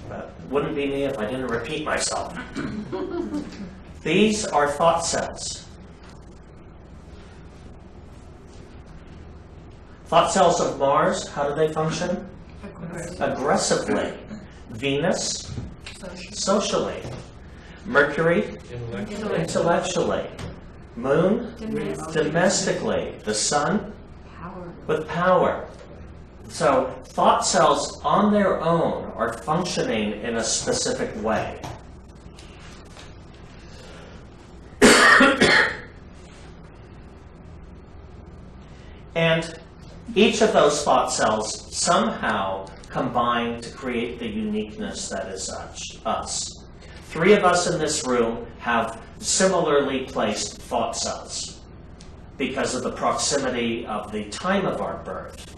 But wouldn't be me if I didn't repeat myself. These are thought cells. Thought cells of Mars, how do they function? Aggressively. Venus, socially. Mercury, intellectually. Moon, domestically. The Sun, with power. So thought cells on their own are functioning in a specific way. And each of those thought cells somehow combine to create the uniqueness that is us. 3 of us in this room have similarly placed thought cells because of the proximity of the time of our birth.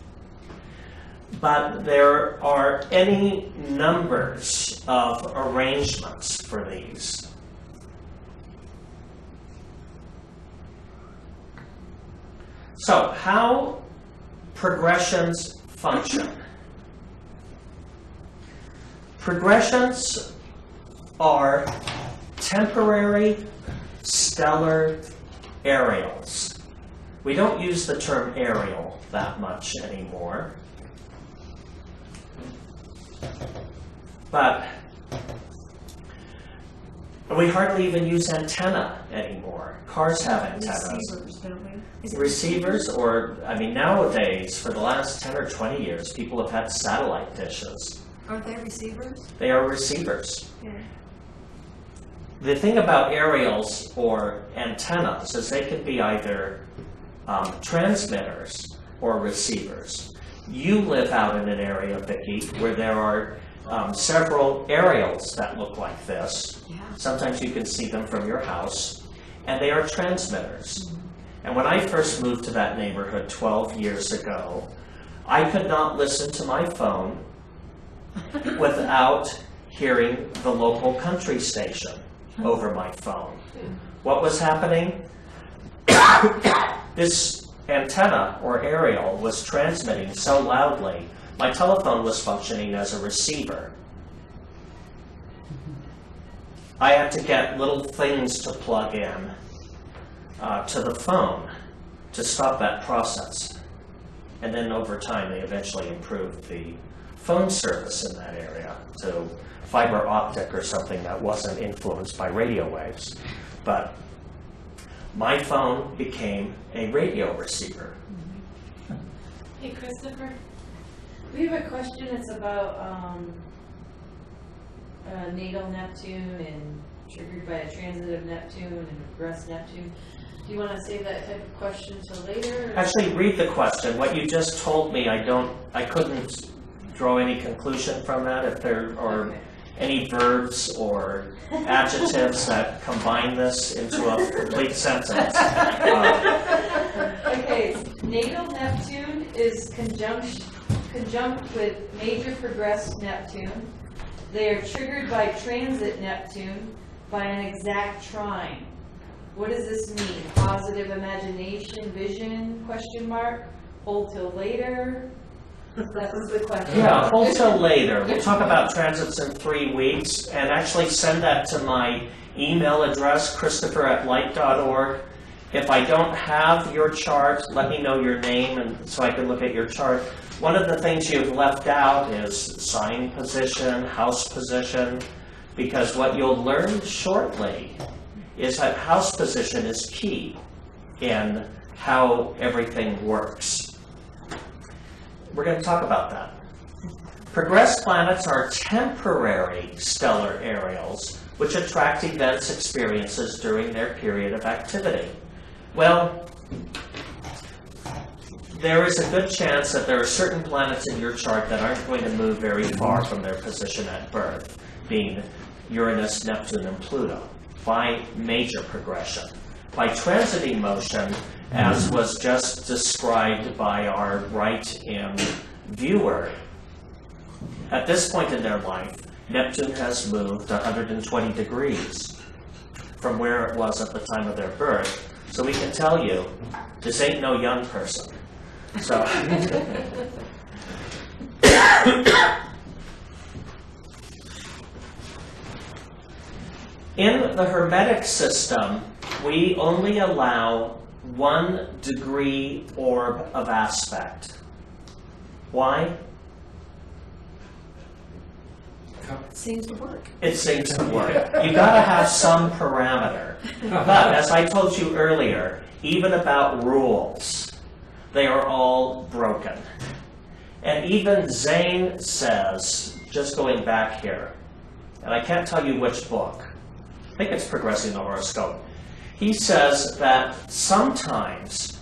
But there are any numbers of arrangements for these. So, how progressions function. Progressions are temporary stellar aerials. We don't use the term aerial that much anymore. But we hardly even use antenna anymore. Cars have antennas. Receivers, don't we? Receivers, or, I mean, nowadays, for the last 10 or 20 years, people have had satellite dishes. Aren't they receivers? They are receivers. Yeah. The thing about aerials or antennas is they can be either transmitters or receivers. You live out in an area, Vicki, where there are several aerials that look like this. Yeah. Sometimes you can see them from your house, and they are transmitters. And when I first moved to that neighborhood 12 years ago, I could not listen to my phone without hearing the local country station over my phone. What was happening? This antenna or aerial was transmitting so loudly, my telephone was functioning as a receiver. I had to get little things to plug in to the phone to stop that process. And then over time, they eventually improved the phone service in that area to fiber optic or something that wasn't influenced by radio waves. But my phone became a radio receiver. Hey, Christopher, we have a question. It's about natal Neptune and triggered by a transit of Neptune and regress Neptune. Do you want to save that type of question till later? Actually, read the question. What you just told me, I couldn't draw any conclusion from that. If there are any verbs or adjectives that combine this into a complete sentence. Okay, natal Neptune is conjunct with major progressed Neptune. They are triggered by transit Neptune by an exact trine. What does this mean? Positive imagination, vision, question mark, hold till later? That was the question. Yeah, hold till later. We'll talk about transits in 3 weeks, and actually send that to my email address, christopher@light.org. If I don't have your chart, let me know your name and so I can look at your chart. One of the things you've left out is sign position, house position, because what you'll learn shortly is that house position is key in how everything works. We're going to talk about that. Progressed planets are temporary stellar aerials which attract events, experiences during their period of activity. Well, there is a good chance that there are certain planets in your chart that aren't going to move very far from their position at birth, being Uranus, Neptune, and Pluto, by major progression. By transiting motion, as was just described by our right-hand viewer, at this point in their life, Neptune has moved 120 degrees from where it was at the time of their birth. So we can tell you, this ain't no young person. So, In the Hermetic system, we only allow 1 degree orb of aspect. Why? Seems to work. It seems to work. You gotta have some parameter. But as I told you earlier, even about rules, they are all broken. And even Zane says, just going back here, and I can't tell you which book, I think it's Progressing the Horoscope. He says that sometimes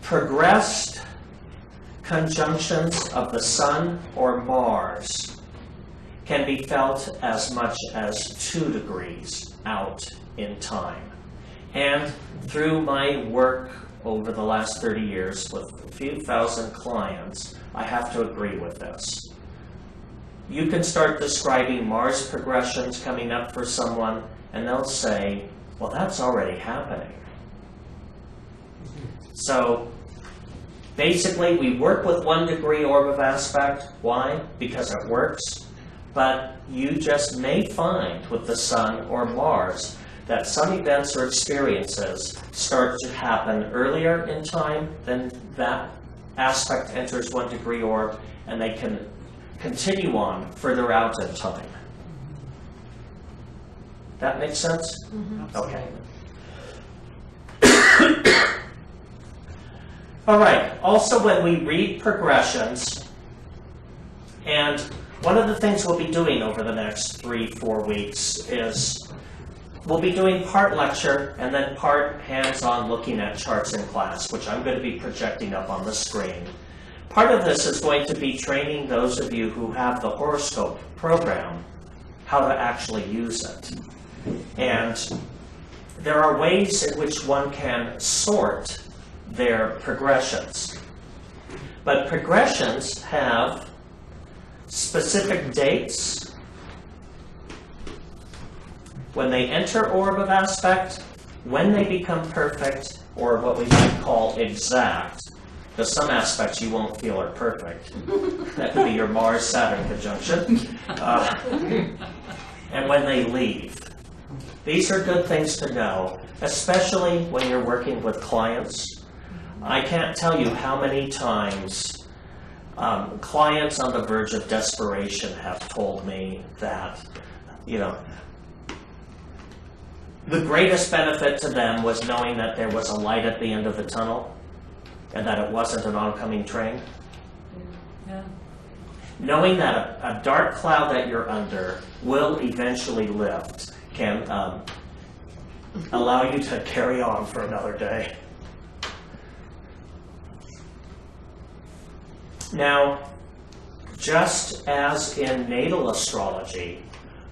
progressed conjunctions of the Sun or Mars can be felt as much as 2 degrees out in time. And through my work over the last 30 years with a few thousand clients, I have to agree with this. You can start describing Mars progressions coming up for someone, and they'll say, well, that's already happening. So basically, we work with 1 degree orb of aspect. Why? Because it works. But you just may find with the Sun or Mars that some events or experiences start to happen earlier in time, then that aspect enters 1 degree orb, and they can continue on further out in time. That makes sense? Okay. All right, also when we read progressions, and one of the things we'll be doing over the next 3-4 weeks is we'll be doing part lecture and then part hands-on looking at charts in class, which I'm going to be projecting up on the screen. Part of this is going to be training those of you who have the horoscope program how to actually use it. And there are ways in which one can sort their progressions. But progressions have specific dates, when they enter orb of aspect, when they become perfect, or what we might call exact, because some aspects you won't feel are perfect. That could be your Mars-Saturn conjunction. And when they leave. These are good things to know, especially when you're working with clients. I can't tell you how many times clients on the verge of desperation have told me that, you know, the greatest benefit to them was knowing that there was a light at the end of the tunnel and that it wasn't an oncoming train. Yeah. Knowing that a dark cloud that you're under will eventually lift can allow you to carry on for another day. Now, just as in natal astrology,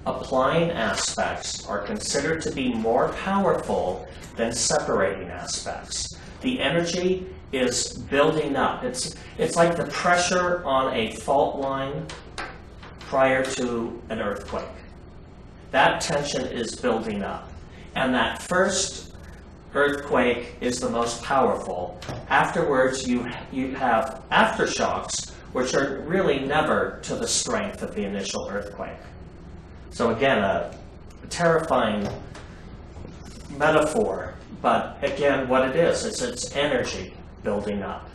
applying aspects are considered to be more powerful than separating aspects. The energy is building up. It's like the pressure on a fault line prior to an earthquake. That tension is building up. And that first earthquake is the most powerful. Afterwards, you have aftershocks, which are really never to the strength of the initial earthquake. So again, a terrifying metaphor, but again, what it is it's energy building up,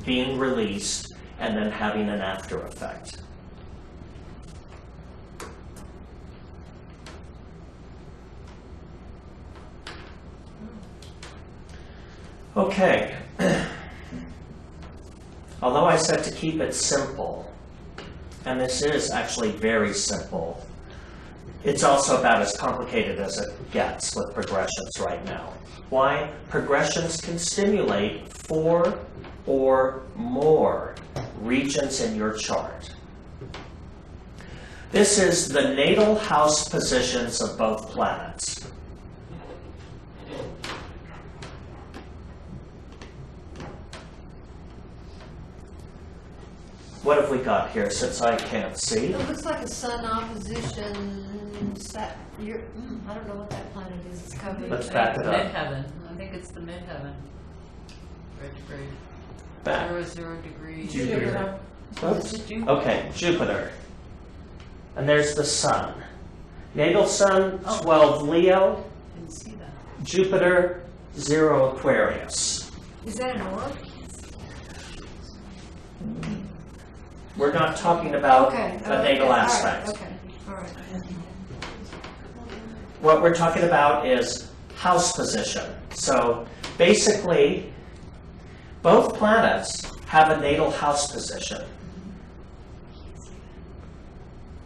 being released, and then having an after effect. Okay. Although I said to keep it simple, and this is actually very simple, it's also about as complicated as it gets with progressions right now. Why? Progressions can stimulate 4 or more regions in your chart. This is the natal house positions of both planets. What have we got here, since I can't see? It looks like a sun opposition. I don't know what that planet is. It's covered. Let's back it up. Midheaven. I think it's the midheaven. Retrograde. Back. 0 degrees. Oops. Okay, Jupiter. And there's the sun. Natal Sun, 12 Leo, Didn't see that. Jupiter, 0 Aquarius. Is that an orb? We're not talking about Okay. a natal All right, aspect. okay, all right. What we're talking about is house position. So basically, both planets have a natal house position.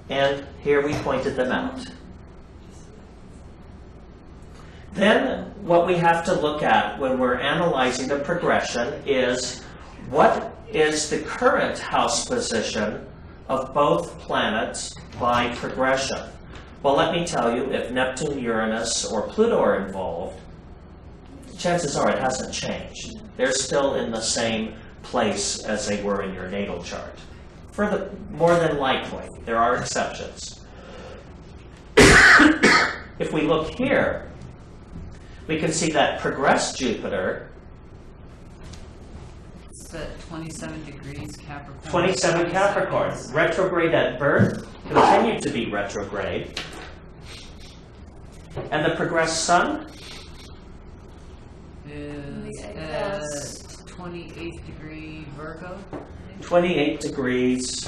And here we pointed them out. Then what we have to look at when we're analyzing the progression is what is the current house position of both planets by progression. Well, let me tell you, if Neptune, Uranus, or Pluto are involved, chances are it hasn't changed. They're still in the same place as they were in your natal chart. More than likely, there are exceptions. If we look here, we can see that progressed Jupiter, It's at 27 degrees Capricorn. 27 Capricorn, retrograde at birth, continued to be retrograde. And the progressed Sun, Is The at S. 28th degree Virgo. 28 degrees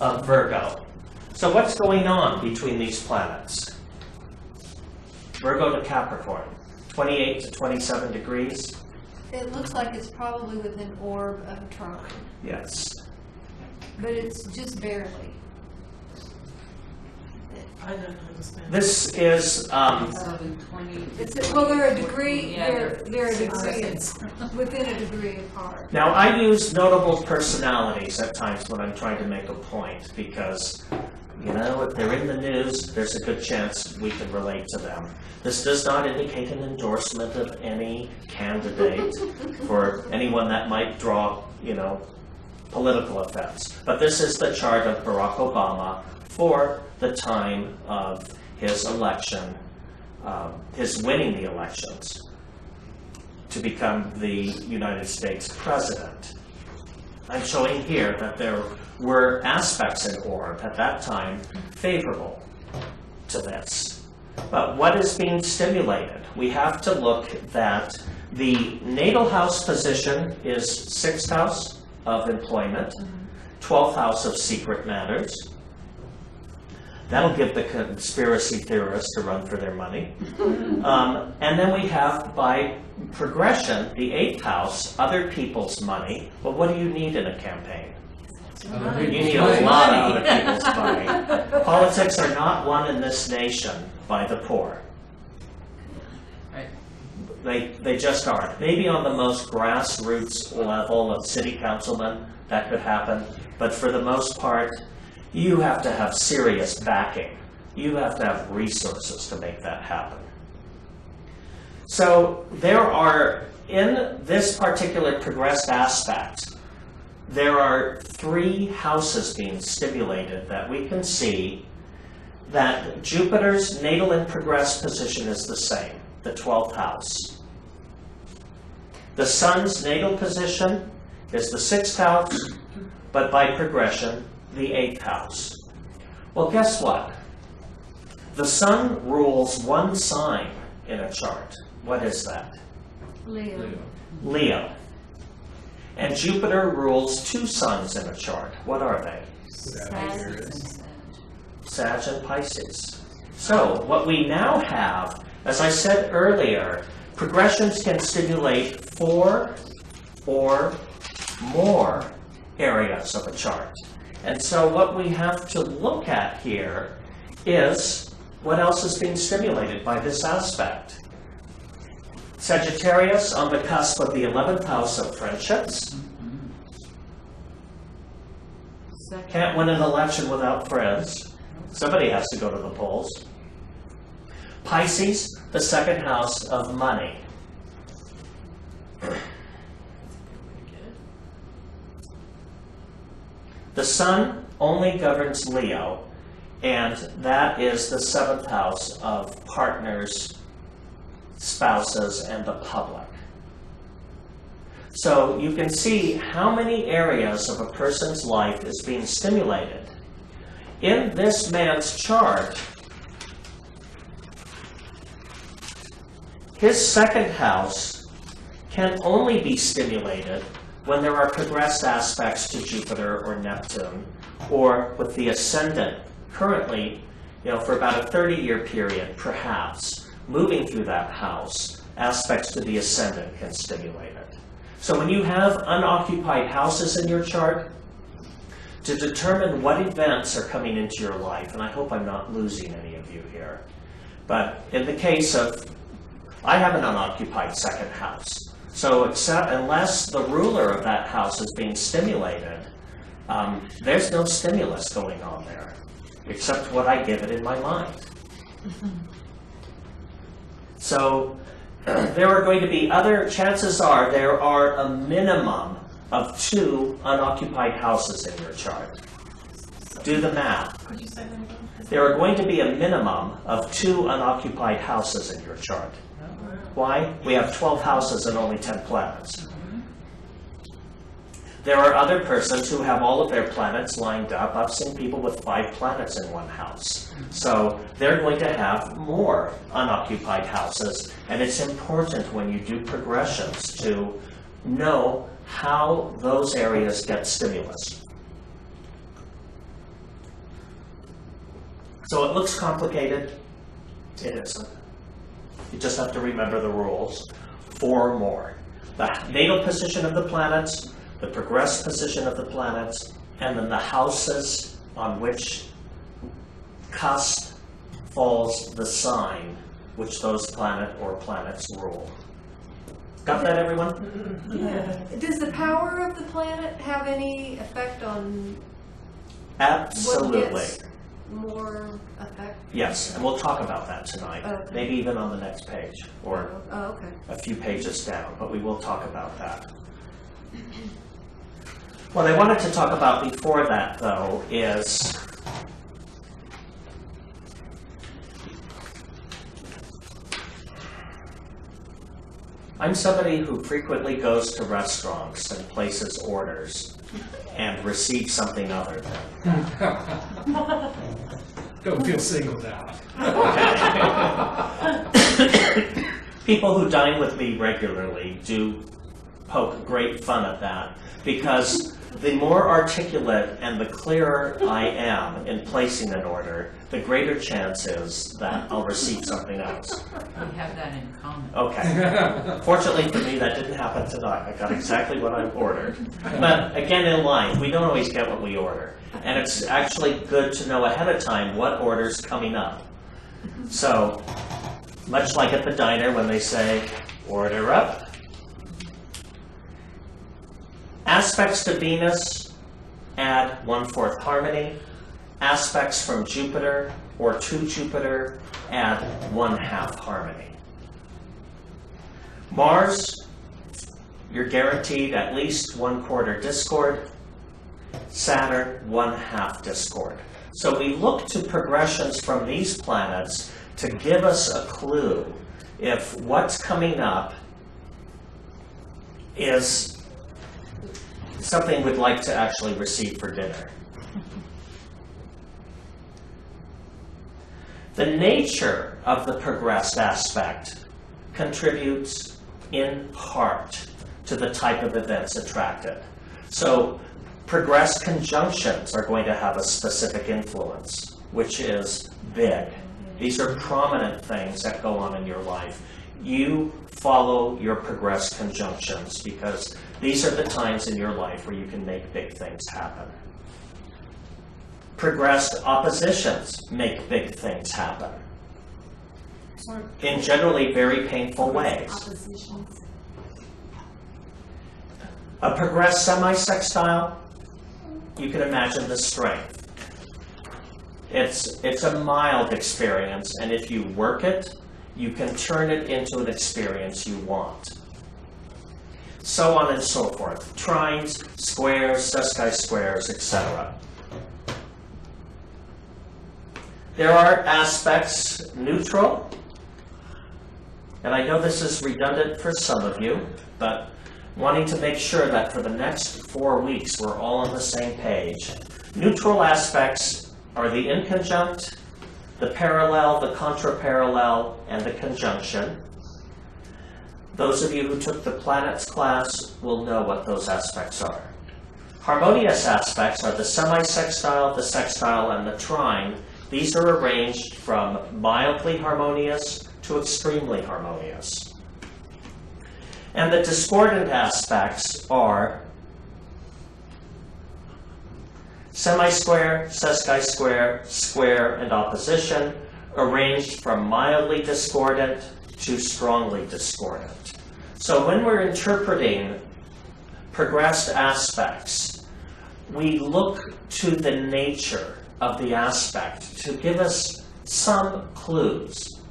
of Virgo. So what's going on between these planets? Virgo to Capricorn, 28 to 27 degrees? It looks like it's probably with an orb of a trine, Yes. but it's just barely. I don't understand. This is, So the 20. Well, they're a degree, Yeah, they're a 6 degree, seconds. within a degree apart. now I use notable personalities at times when I'm trying to make a point because, you know, if they're in the news, there's a good chance we can relate to them. This does not indicate an endorsement of any candidate for anyone that might draw, you know, political offense. But this is the chart of Barack Obama for the time of his election, his winning the elections to become the United States president. I'm showing here that there were aspects in orb at that time favorable to this. But what is being stimulated? We have to look that the natal house position is 6th house of employment, 12th house of secret matters. That'll give the conspiracy theorists a run for their money. And then we have, by progression, the 8th house, other people's money. Well, what do you need in a campaign? You need a lot of other people's money. Politics are not won in this nation by the poor. Right. They just aren't. Maybe on the most grassroots level of city councilmen, that could happen. But for the most part, you have to have serious backing. You have to have resources to make that happen. So there are, in this particular progressed aspect, there are 3 houses being stimulated that we can see that Jupiter's natal and progressed position is the same, the 12th house. The Sun's natal position is the 6th house, but by progression, the 8th house. Well, guess what? The Sun rules one sign in a chart. What is that? Leo. Leo. And Jupiter rules 2 suns in a chart. What are they? Sagittarius. Sag and Pisces. So what we now have, as I said earlier, progressions can stimulate 4 or more areas of a chart. And so what we have to look at here is what else is being stimulated by this aspect. Sagittarius on the cusp of the 11th house of friendships. Can't win an election without friends. Somebody has to go to the polls. Pisces, the 2nd house of money. The Sun only governs Leo, and that is the 7th house of partners, spouses, and the public. So you can see how many areas of a person's life is being stimulated. in this man's chart, his second house can only be stimulated when there are progressed aspects to Jupiter or Neptune, or with the ascendant currently, for about a 30-year period, perhaps, moving through that house, aspects to the ascendant can stimulate it. So when you have unoccupied houses in your chart, to determine what events are coming into your life, and I hope I'm not losing any of you here, but in the case of, I have an unoccupied second house. So unless the ruler of that house is being stimulated, there's no stimulus going on there, except what I give it in my mind. So there are going to be chances are there are a minimum of 2 unoccupied houses in your chart. Do the math. Could you say that again? There are going to be a minimum of 2 unoccupied houses in your chart. Why? We have 12 houses and only 10 planets. There are other persons who have all of their planets lined up. I've seen people with 5 planets in one house. So they're going to have more unoccupied houses. And it's important when you do progressions to know how those areas get stimulus. So it looks complicated. It isn't. You just have to remember the rules. 4 or more. The natal position of the planets, the progressed position of the planets, and then the houses on which cusp falls the sign which those planet or planets rule. Got that, everyone? Yeah. Does the power of the planet have any effect on Absolutely. what gets more effect? Yes, and we'll talk about that tonight. Okay. Maybe even on the next page, or Oh, okay. a few pages down, but we will talk about that. What I wanted to talk about before that, though, is I'm somebody who frequently goes to restaurants and places orders and receives something other than. Don't feel singled out. People who dine with me regularly do poke great fun at that, because the more articulate and the clearer I am in placing an order, the greater chance is that I'll receive something else. We have that in common. Okay. Fortunately for me, that didn't happen tonight. I got exactly what I ordered. But again, in life, we don't always get what we order. And it's actually good to know ahead of time what order's coming up. So, much like at the diner when they say, order up. Aspects to Venus add 1/4 harmony. Aspects from Jupiter or to Jupiter add 1/2 harmony. Mars, you're guaranteed at least 1/4 discord. Saturn, 1/2 discord. So we look to progressions from these planets to give us a clue if what's coming up is something we'd like to actually receive for dinner. The nature of the progressed aspect contributes in part to the type of events attracted. So progressed conjunctions are going to have a specific influence, which is big. These are prominent things that go on in your life. You follow your progressed conjunctions because these are the times in your life where you can make big things happen. Progressed oppositions make big things happen in generally very painful ways. A progressed semi-sextile, you can imagine the strength. It's a mild experience, and if you work it, you can turn it into an experience you want. So on and so forth. Trines, squares, sesqui-squares, etc. There are aspects neutral, and I know this is redundant for some of you, but wanting to make sure that for the next 4 weeks we're all on the same page. Neutral aspects are the inconjunct, the parallel, the contraparallel, and the conjunction. Those of you who took the planets class will know what those aspects are. Harmonious aspects are the semi-sextile, the sextile, and the trine. These are arranged from mildly harmonious to extremely harmonious. And the discordant aspects are semi-square, sesqui-square, square, and opposition, arranged from mildly discordant to strongly discordant. So when we're interpreting progressed aspects, we look to the nature of the aspect to give us some clues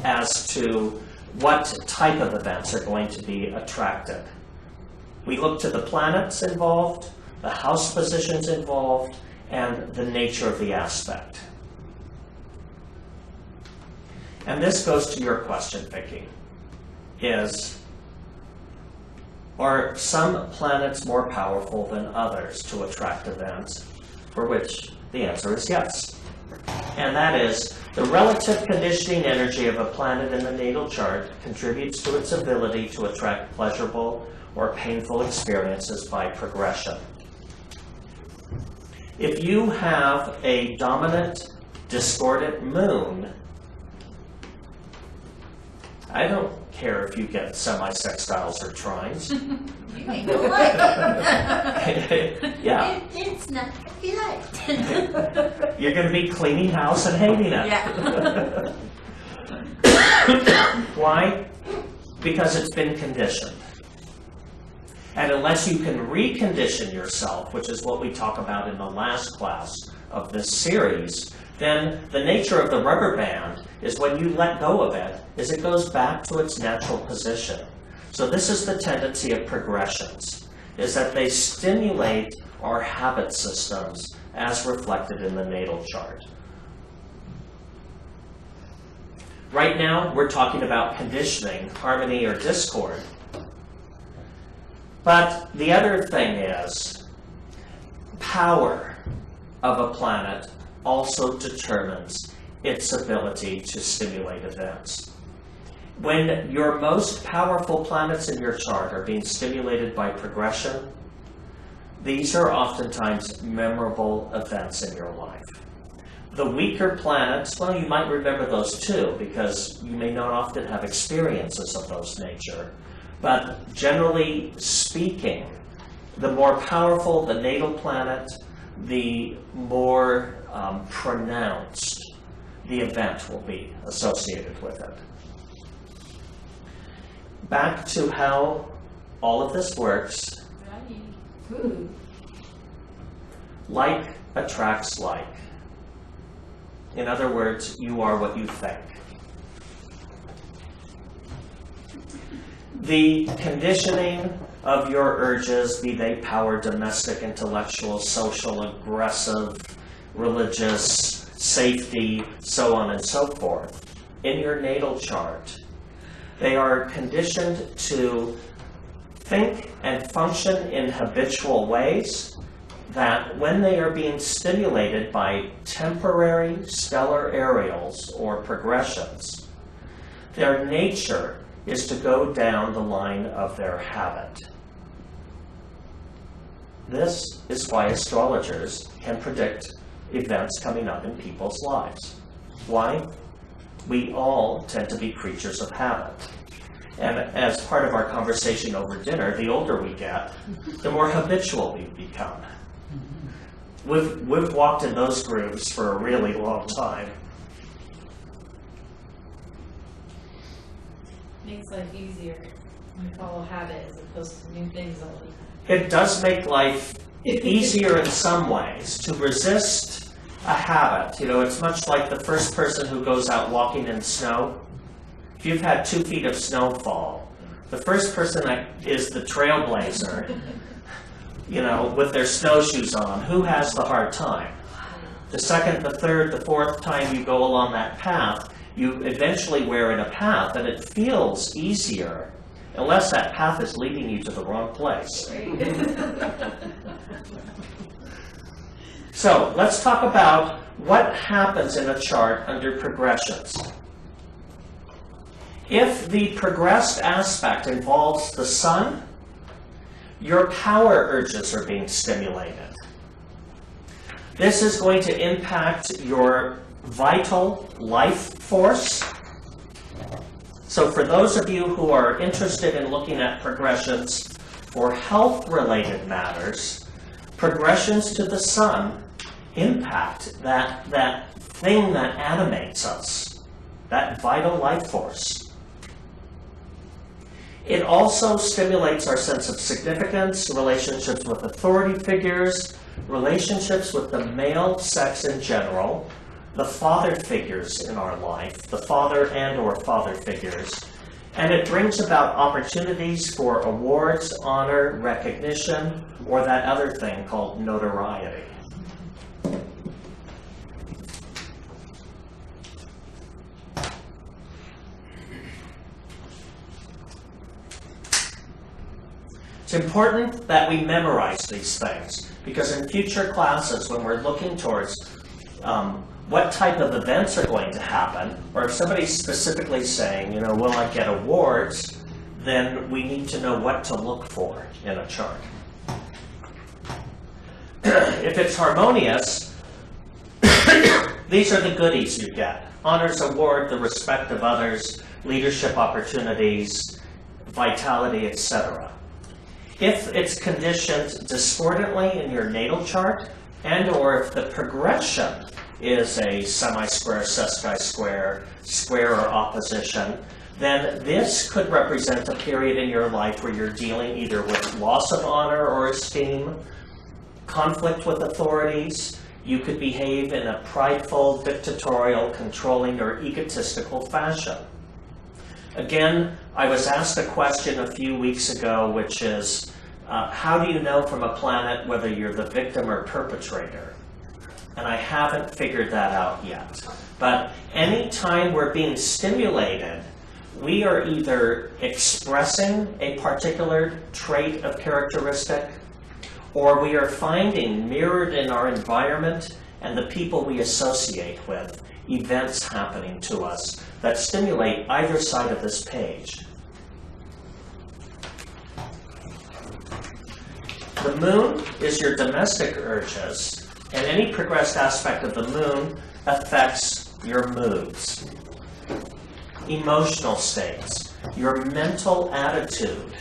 as to what type of events are going to be attracted. We look to the planets involved, the house positions involved, and the nature of the aspect. And this goes to your question, Vicki, are some planets more powerful than others to attract events? For which the answer is yes. And that is, the relative conditioning energy of a planet in the natal chart contributes to its ability to attract pleasurable or painful experiences by progression. If you have a dominant, discordant moon, I don't care if you get semi-sextiles or trines. You ain't no way. Yeah. It's not good. You're going to be cleaning house and hating it. Yeah. Why? Because it's been conditioned. And unless you can recondition yourself, which is what we talk about in the last class of this series, then the nature of the rubber band is when you let go of it, is it goes back to its natural position. So this is the tendency of progressions, is that they stimulate our habit systems as reflected in the natal chart. Right now, we're talking about conditioning, harmony or discord. But the other thing is, power of a planet also determines its ability to stimulate events. When your most powerful planets in your chart are being stimulated by progression, these are oftentimes memorable events in your life. The weaker planets, well, you might remember those too, because you may not often have experiences of those nature. But generally speaking, the more powerful the natal planet, the more pronounced the event will be associated with it. Back to how all of this works. Like attracts like. In other words, you are what you think. The conditioning of your urges, be they power, domestic, intellectual, social, aggressive, religious, safety, so on and so forth, in your natal chart, they are conditioned to think and function in habitual ways that when they are being stimulated by temporary stellar aerials or progressions, their nature is to go down the line of their habit. This is why astrologers can predict events coming up in people's lives. Why? We all tend to be creatures of habit. And as part of our conversation over dinner, the older we get, the more habitual we become. We've walked in those grooves for a really long time. Makes life easier when you follow habit as opposed to new things all the time. It does make life easier in some ways to resist a habit. You know, it's much like the first person who goes out walking in snow. If you've had 2 feet of snowfall, the first person that is the trailblazer, you know, with their snowshoes on, who has the hard time? The second, the third, the fourth time you go along that path, you eventually wear in a path, and it feels easier, unless that path is leading you to the wrong place. So let's talk about what happens in a chart under progressions? If the progressed aspect involves the sun, your power urges are being stimulated. This is going to impact your vital life force. So for those of you who are interested in looking at progressions for health-related matters, progressions to the sun impact that thing that animates us, that vital life force. It also stimulates our sense of significance, relationships with authority figures, relationships with the male sex in general, the father figures in our life, the father and or father figures, and it brings about opportunities for awards, honor, recognition, or that other thing called notoriety. It's important that we memorize these things, because in future classes, when we're looking towards what type of events are going to happen, or if somebody's specifically saying, you know, will I get awards, then we need to know what to look for in a chart. If it's harmonious, these are the goodies you get. Honors, award, the respect of others, leadership opportunities, vitality, etc. If it's conditioned discordantly in your natal chart, and or if the progression is a semi-square, sesqui-square, square or opposition, then this could represent a period in your life where you're dealing either with loss of honor or esteem, conflict with authorities. You could behave in a prideful, dictatorial, controlling, or egotistical fashion. Again, I was asked a question a few weeks ago, which is, how do you know from a planet whether you're the victim or perpetrator? And I haven't figured that out yet. But anytime we're being stimulated, we are either expressing a particular trait of characteristic, or we are finding mirrored in our environment and the people we associate with events happening to us that stimulate either side of this page. The moon is your domestic urges, and any progressed aspect of the moon affects your moods, emotional states, your mental attitude,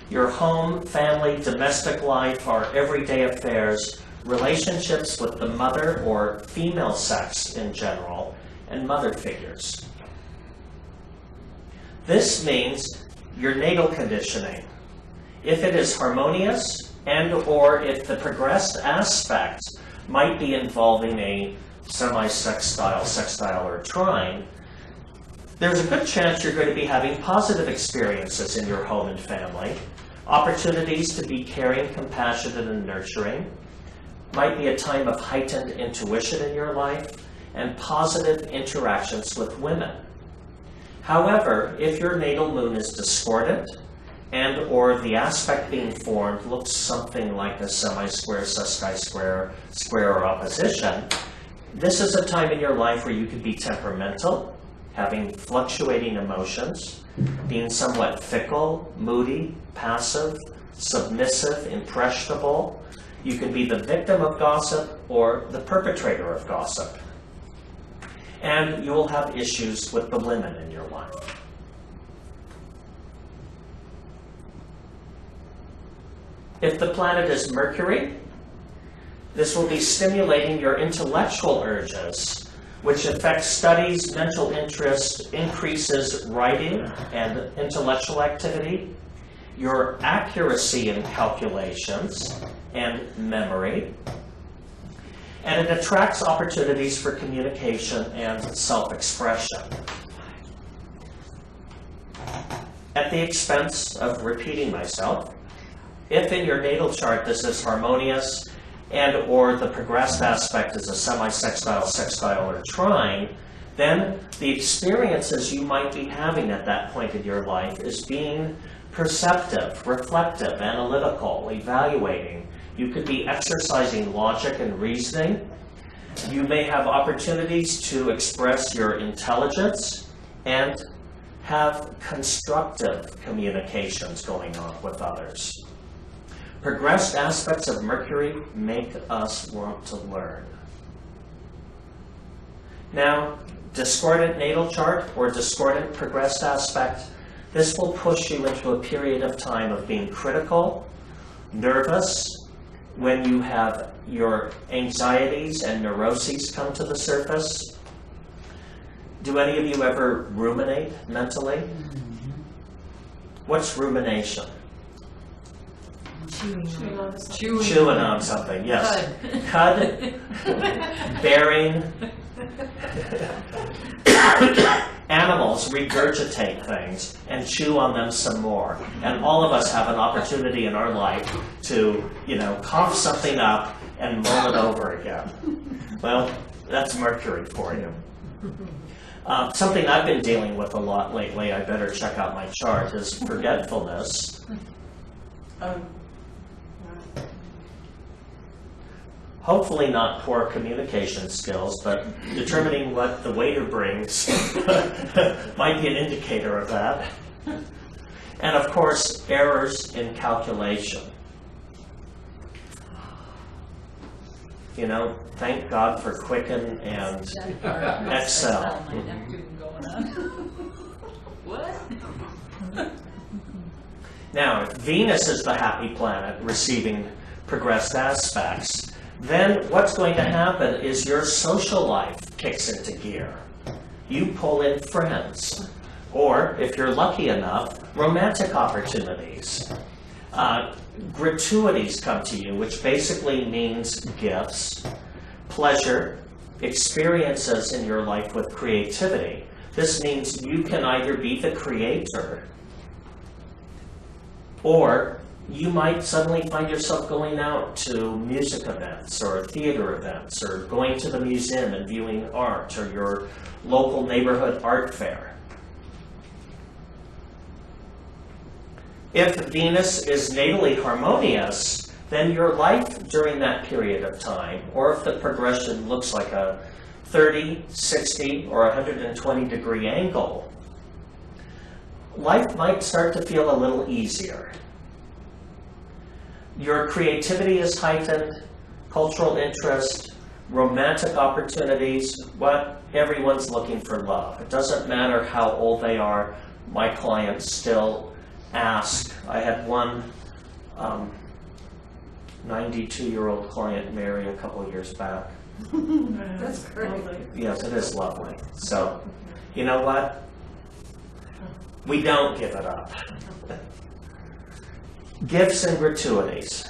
your home, family, domestic life, our everyday affairs, relationships with the mother or female sex in general, and mother figures. This means your natal conditioning. If it is harmonious, and or if the progressed aspect might be involving a semi-sextile, sextile, or trine, there's a good chance you're going to be having positive experiences in your home and family, opportunities to be caring, compassionate, and nurturing, might be a time of heightened intuition in your life, and positive interactions with women. However, if your natal moon is discordant, and or the aspect being formed looks something like a semi-square, sesqui-square, square, or opposition, this is a time in your life where you could be temperamental, having fluctuating emotions, being somewhat fickle, moody, passive, submissive, impressionable. You can be the victim of gossip or the perpetrator of gossip. And you will have issues with the women in your life. If the planet is Mercury, this will be stimulating your intellectual urges, which affects studies, mental interest, increases writing and intellectual activity, your accuracy in calculations and memory, and it attracts opportunities for communication and self-expression. At the expense of repeating myself, if in your natal chart this is harmonious and or the progressed aspect is a semi-sextile, sextile, or trine, then the experiences you might be having at that point in your life is being perceptive, reflective, analytical, evaluating. You could be exercising logic and reasoning. You may have opportunities to express your intelligence and have constructive communications going on with others. Progressed aspects of Mercury make us want to learn. Now, discordant natal chart or discordant progressed aspect, this will push you into a period of time of being critical, nervous, when you have your anxieties and neuroses come to the surface. Do any of you ever ruminate mentally? What's rumination? Chewing on something, yes. Cud. Bearing. Animals regurgitate things and chew on them some more. And all of us have an opportunity in our life to, cough something up and mull it over again. Well, that's Mercury for you. Something I've been dealing with a lot lately, I better check out my chart, is forgetfulness. Hopefully not poor communication skills, but determining what the waiter brings might be an indicator of that. And of course, errors in calculation. Thank God for Quicken and Excel. What? Now, if Venus is the happy planet receiving progressed aspects, then what's going to happen is your social life kicks into gear. You pull in friends, or if you're lucky enough, romantic opportunities. Gratuities come to you, which basically means gifts, pleasure, experiences in your life with creativity. This means you can either be the creator, or you might suddenly find yourself going out to music events or theater events or going to the museum and viewing art or your local neighborhood art fair. If Venus is natally harmonious, then your life during that period of time, or if the progression looks like a 30, 60, or 120 degree angle, life might start to feel a little easier. Your creativity is heightened, cultural interest, romantic opportunities, what everyone's looking for love. It doesn't matter how old they are, my clients still ask. I had one 92-year-old client marry a couple of years back. That's great. Yes, it is lovely. So, you know what? We don't give it up. Gifts and gratuities.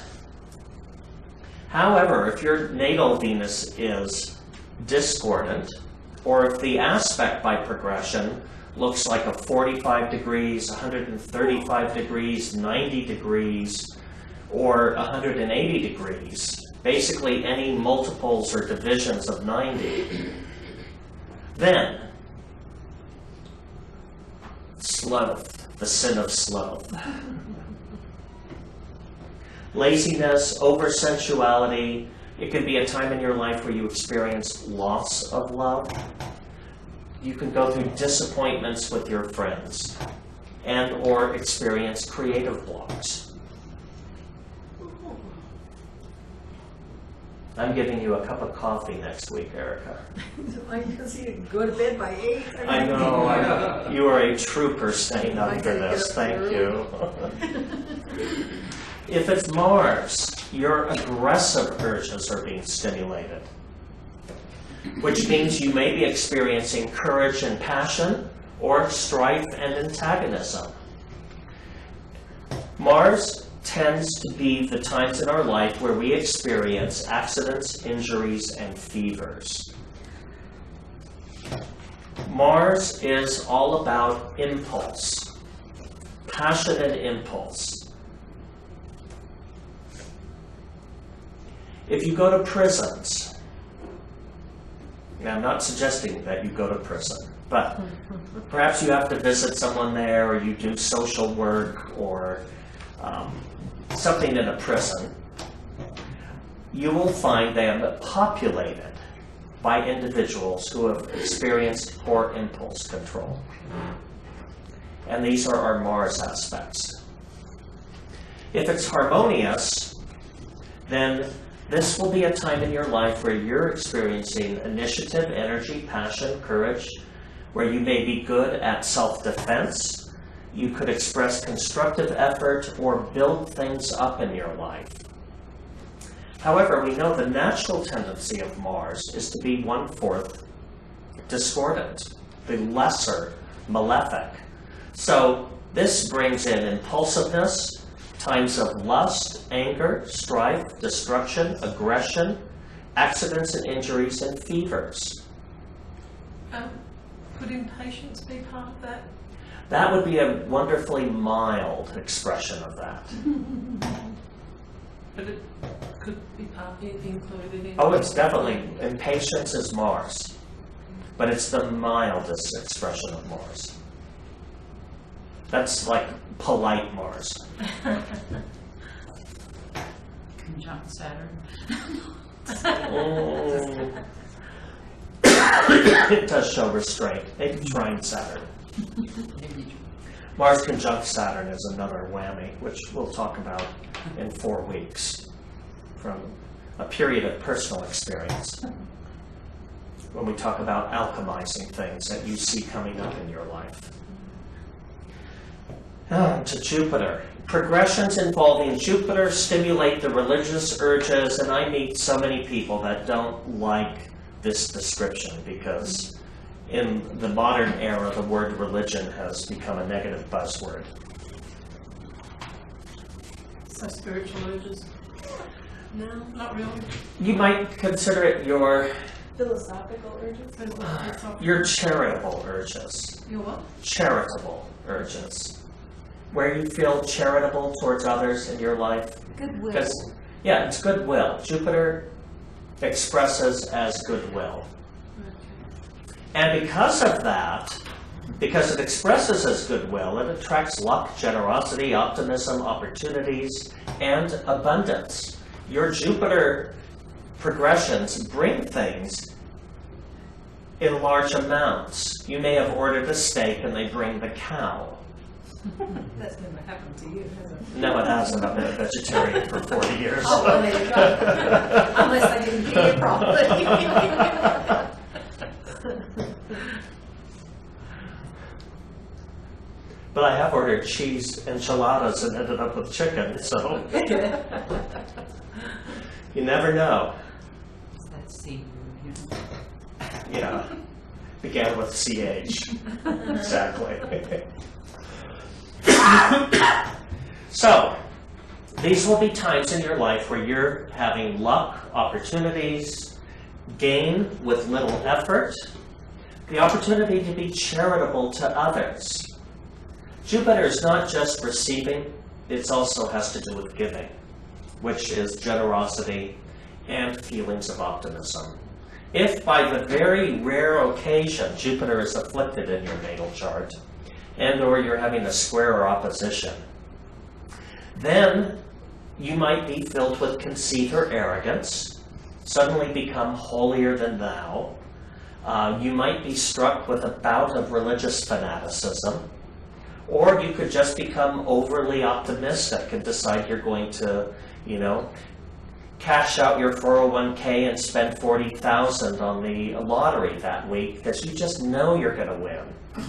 However, if your natal Venus is discordant, or if the aspect by progression looks like a 45 degrees, 135 degrees, 90 degrees, or 180 degrees, basically any multiples or divisions of 90, then sloth, the sin of sloth. Laziness, over-sensuality. It could be a time in your life where you experience loss of love. You can go through disappointments with your friends and or experience creative blocks. I'm giving you a cup of coffee next week, Erica. I can see you go to bed by 8. I know. You are a trooper staying up for this. Thank you. If it's Mars, your aggressive urges are being stimulated, which means you may be experiencing courage and passion, or strife and antagonism. Mars tends to be the times in our life where we experience accidents, injuries, and fevers. Mars is all about impulse, passionate impulse. If you go to prisons, now I'm not suggesting that you go to prison, but perhaps you have to visit someone there, or you do social work, or something in a prison, you will find them populated by individuals who have experienced poor impulse control. And these are our Mars aspects. If it's harmonious, then this will be a time in your life where you're experiencing initiative, energy, passion, courage, where you may be good at self-defense. You could express constructive effort or build things up in your life. However, we know the natural tendency of Mars is to be 1/4 discordant, the lesser malefic. So this brings in impulsiveness, times of lust, anger, strife, destruction, aggression, accidents and injuries, and fevers. Could impatience be part of that? That would be a wonderfully mild expression of that. But it could be included in... Oh, it's definitely, impatience is Mars, but it's the mildest expression of Mars. That's like polite Mars. Conjunct Saturn. It does show restraint. Maybe trine Saturn. Mars conjunct Saturn is another whammy, which we'll talk about in 4 weeks from a period of personal experience when we talk about alchemizing things that you see coming up in your life. To Jupiter. Progressions involving Jupiter stimulate the religious urges, and I meet so many people that don't like this description because in the modern era, the word religion has become a negative buzzword. So spiritual urges? No. Not really. You might consider it your Philosophical urges? your charitable urges. Your what? Charitable urges. Where you feel charitable towards others in your life. Goodwill. Because, yeah, it's goodwill. Jupiter expresses as goodwill. And because of that, because it expresses as goodwill, it attracts luck, generosity, optimism, opportunities, and abundance. Your Jupiter progressions bring things in large amounts. You may have ordered a steak and they bring the cow. That's never happened to you, has it? No, it hasn't. I've been a vegetarian for 40 years. Oh, well, there you go. Unless I didn't hear you properly. But I have ordered cheese enchiladas and ended up with chicken, so you never know. It's that seafood, you know. Yeah, began with CH. Exactly. So, these will be times in your life where you're having luck, opportunities, gain with little effort, the opportunity to be charitable to others. Jupiter is not just receiving, it also has to do with giving, which is generosity and feelings of optimism. If by the very rare occasion Jupiter is afflicted in your natal chart, and or you're having a square or opposition, then you might be filled with conceit or arrogance, suddenly become holier than thou. You might be struck with a bout of religious fanaticism, or you could just become overly optimistic and decide you're going to, cash out your 401k and spend $40,000 on the lottery that week because you just know you're going to win.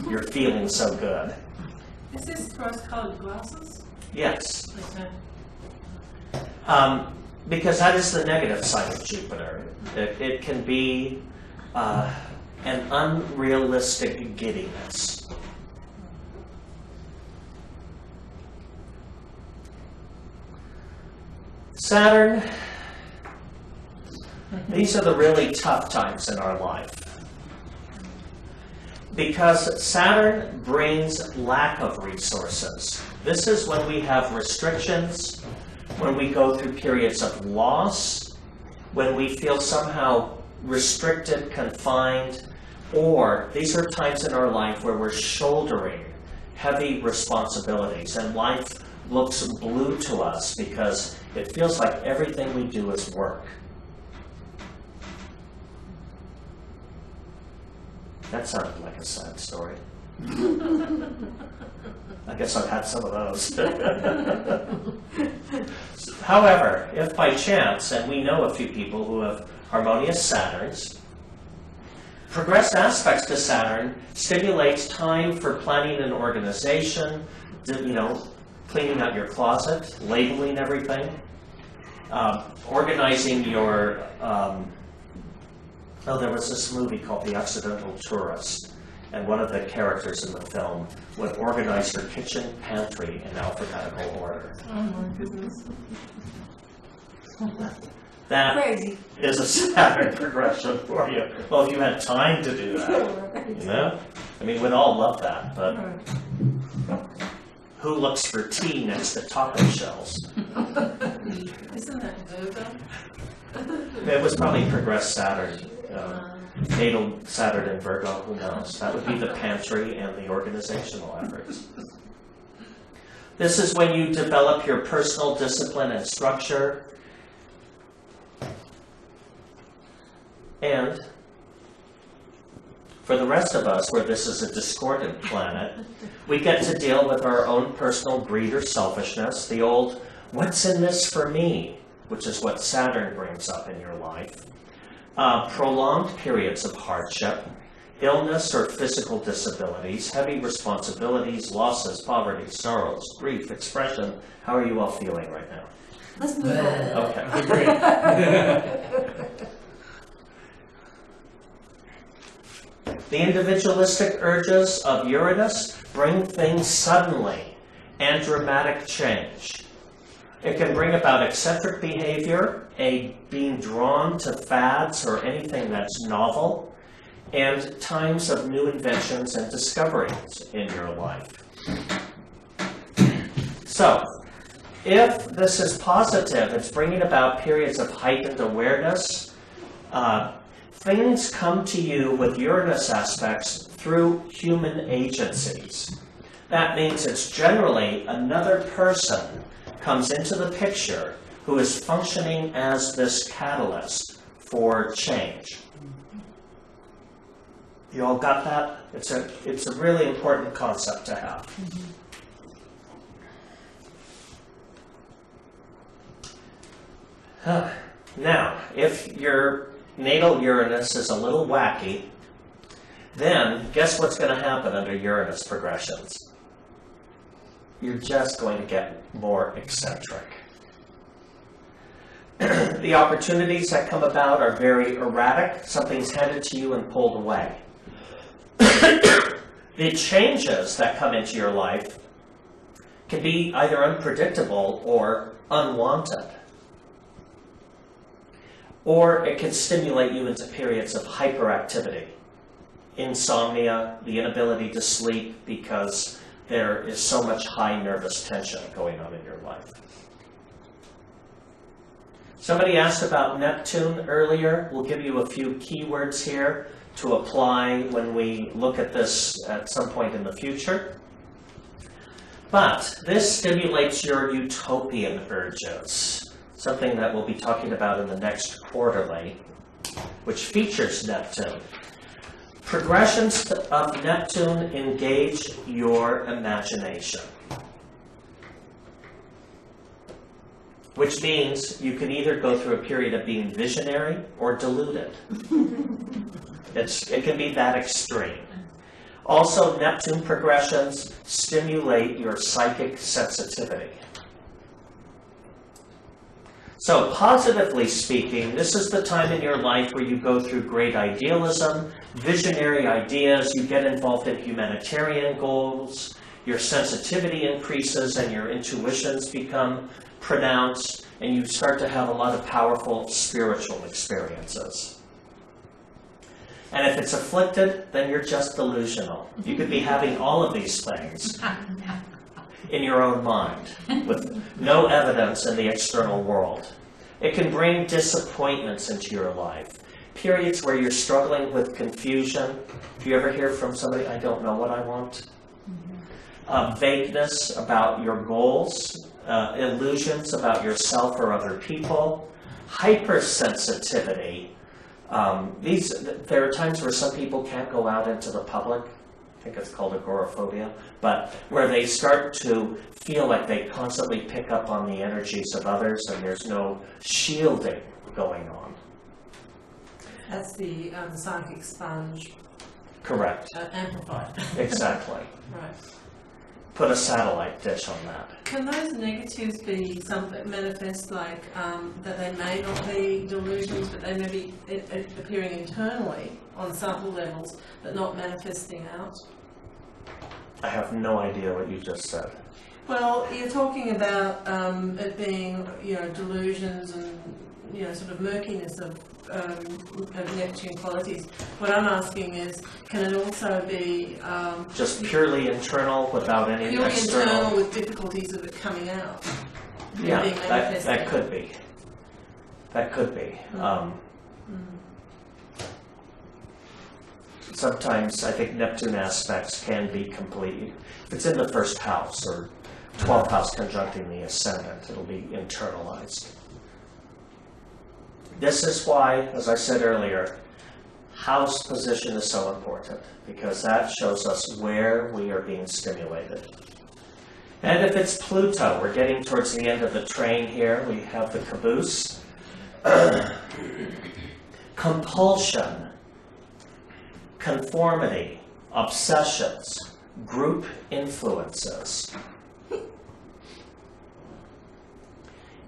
You're feeling so good. Is this rose-colored glasses? Yes. Okay. Because that is the negative side of Jupiter. It can be an unrealistic giddiness. Saturn, these are the really tough times in our life. Because Saturn brings lack of resources. This is when we have restrictions, when we go through periods of loss, when we feel somehow restricted, confined, or these are times in our life where we're shouldering heavy responsibilities and life looks blue to us because it feels like everything we do is work. That sounded like a sad story. I guess I've had some of those. However, if by chance, and we know a few people who have harmonious Saturns, progressed aspects to Saturn stimulates time for planning and organization, cleaning out your closet, labeling everything, organizing your, there was this movie called The Accidental Tourist, and one of the characters in the film would organize your kitchen pantry in alphabetical order. Oh my goodness. That Crazy. is a Saturn progression for you. Well, if you had time to do that, I mean, we'd all love that, but who looks for tea next to taco shells? Isn't that Virgo? It was probably progressed Saturn. Natal Saturn and Virgo, who knows? That would be the pantry and the organizational efforts. This is when you develop your personal discipline and structure. And for the rest of us, where this is a discordant planet, we get to deal with our own personal greed or selfishness, the old, what's in this for me, which is what Saturn brings up in your life. Prolonged periods of hardship, illness or physical disabilities, heavy responsibilities, losses, poverty, sorrows, grief, expression. How are you all feeling right now? Let's move on. Okay. Great. The individualistic urges of Uranus bring things suddenly and dramatic change. It can bring about eccentric behavior, being drawn to fads or anything that's novel, and times of new inventions and discoveries in your life. So, if this is positive, it's bringing about periods of heightened awareness. Things come to you with Uranus aspects through human agencies. That means it's generally another person comes into the picture who is functioning as this catalyst for change. You all got that? It's a really important concept to have. Now, if your natal Uranus is a little wacky, then guess what's going to happen under Uranus progressions? You're just going to get more eccentric. The opportunities that come about are very erratic. Something's handed to you and pulled away. The changes that come into your life can be either unpredictable or unwanted. Or it can stimulate you into periods of hyperactivity, insomnia, the inability to sleep because there is so much high nervous tension going on in your life. Somebody asked about Neptune earlier. We'll give you a few keywords here to apply when we look at this at some point in the future. But this stimulates your utopian urges, something that we'll be talking about in the next quarterly, which features Neptune. Progressions of Neptune engage your imagination, which means you can either go through a period of being visionary or deluded. It can be that extreme. Also, Neptune progressions stimulate your psychic sensitivity. So, positively speaking, this is the time in your life where you go through great idealism, visionary ideas, you get involved in humanitarian goals, your sensitivity increases and your intuitions become pronounced, and you start to have a lot of powerful spiritual experiences. And if it's afflicted, then you're just delusional. You could be having all of these things in your own mind with no evidence in the external world. It can bring disappointments into your life, periods where you're struggling with confusion. Do you ever hear from somebody, I don't know what I want? Vagueness about your goals, illusions about yourself or other people, hypersensitivity There are times where some people can't go out into the public. I think it's called agoraphobia, but where they start to feel like they constantly pick up on the energies of others and there's no shielding going on. That's the psychic sponge Correct. amplified. Exactly. Right. Put a satellite dish on that. Can those negatives be something manifest like that they may not be delusions, but they may be appearing internally on subtle levels, but not manifesting out? I have no idea what you just said. Well, you're talking about it being, delusions and, sort of murkiness of Neptune qualities. What I'm asking is, can it also be Just purely internal without any purely external? internal with difficulties of it coming out? Yeah, being that manifested? could be. That could be. Sometimes I think Neptune aspects can be complete. If it's in the first house or 12th house conjuncting the ascendant, it'll be internalized. This is why, as I said earlier, house position is so important, because that shows us where we are being stimulated. And if it's Pluto, we're getting towards the end of the train here. We have the caboose. Compulsion, conformity, obsessions, group influences.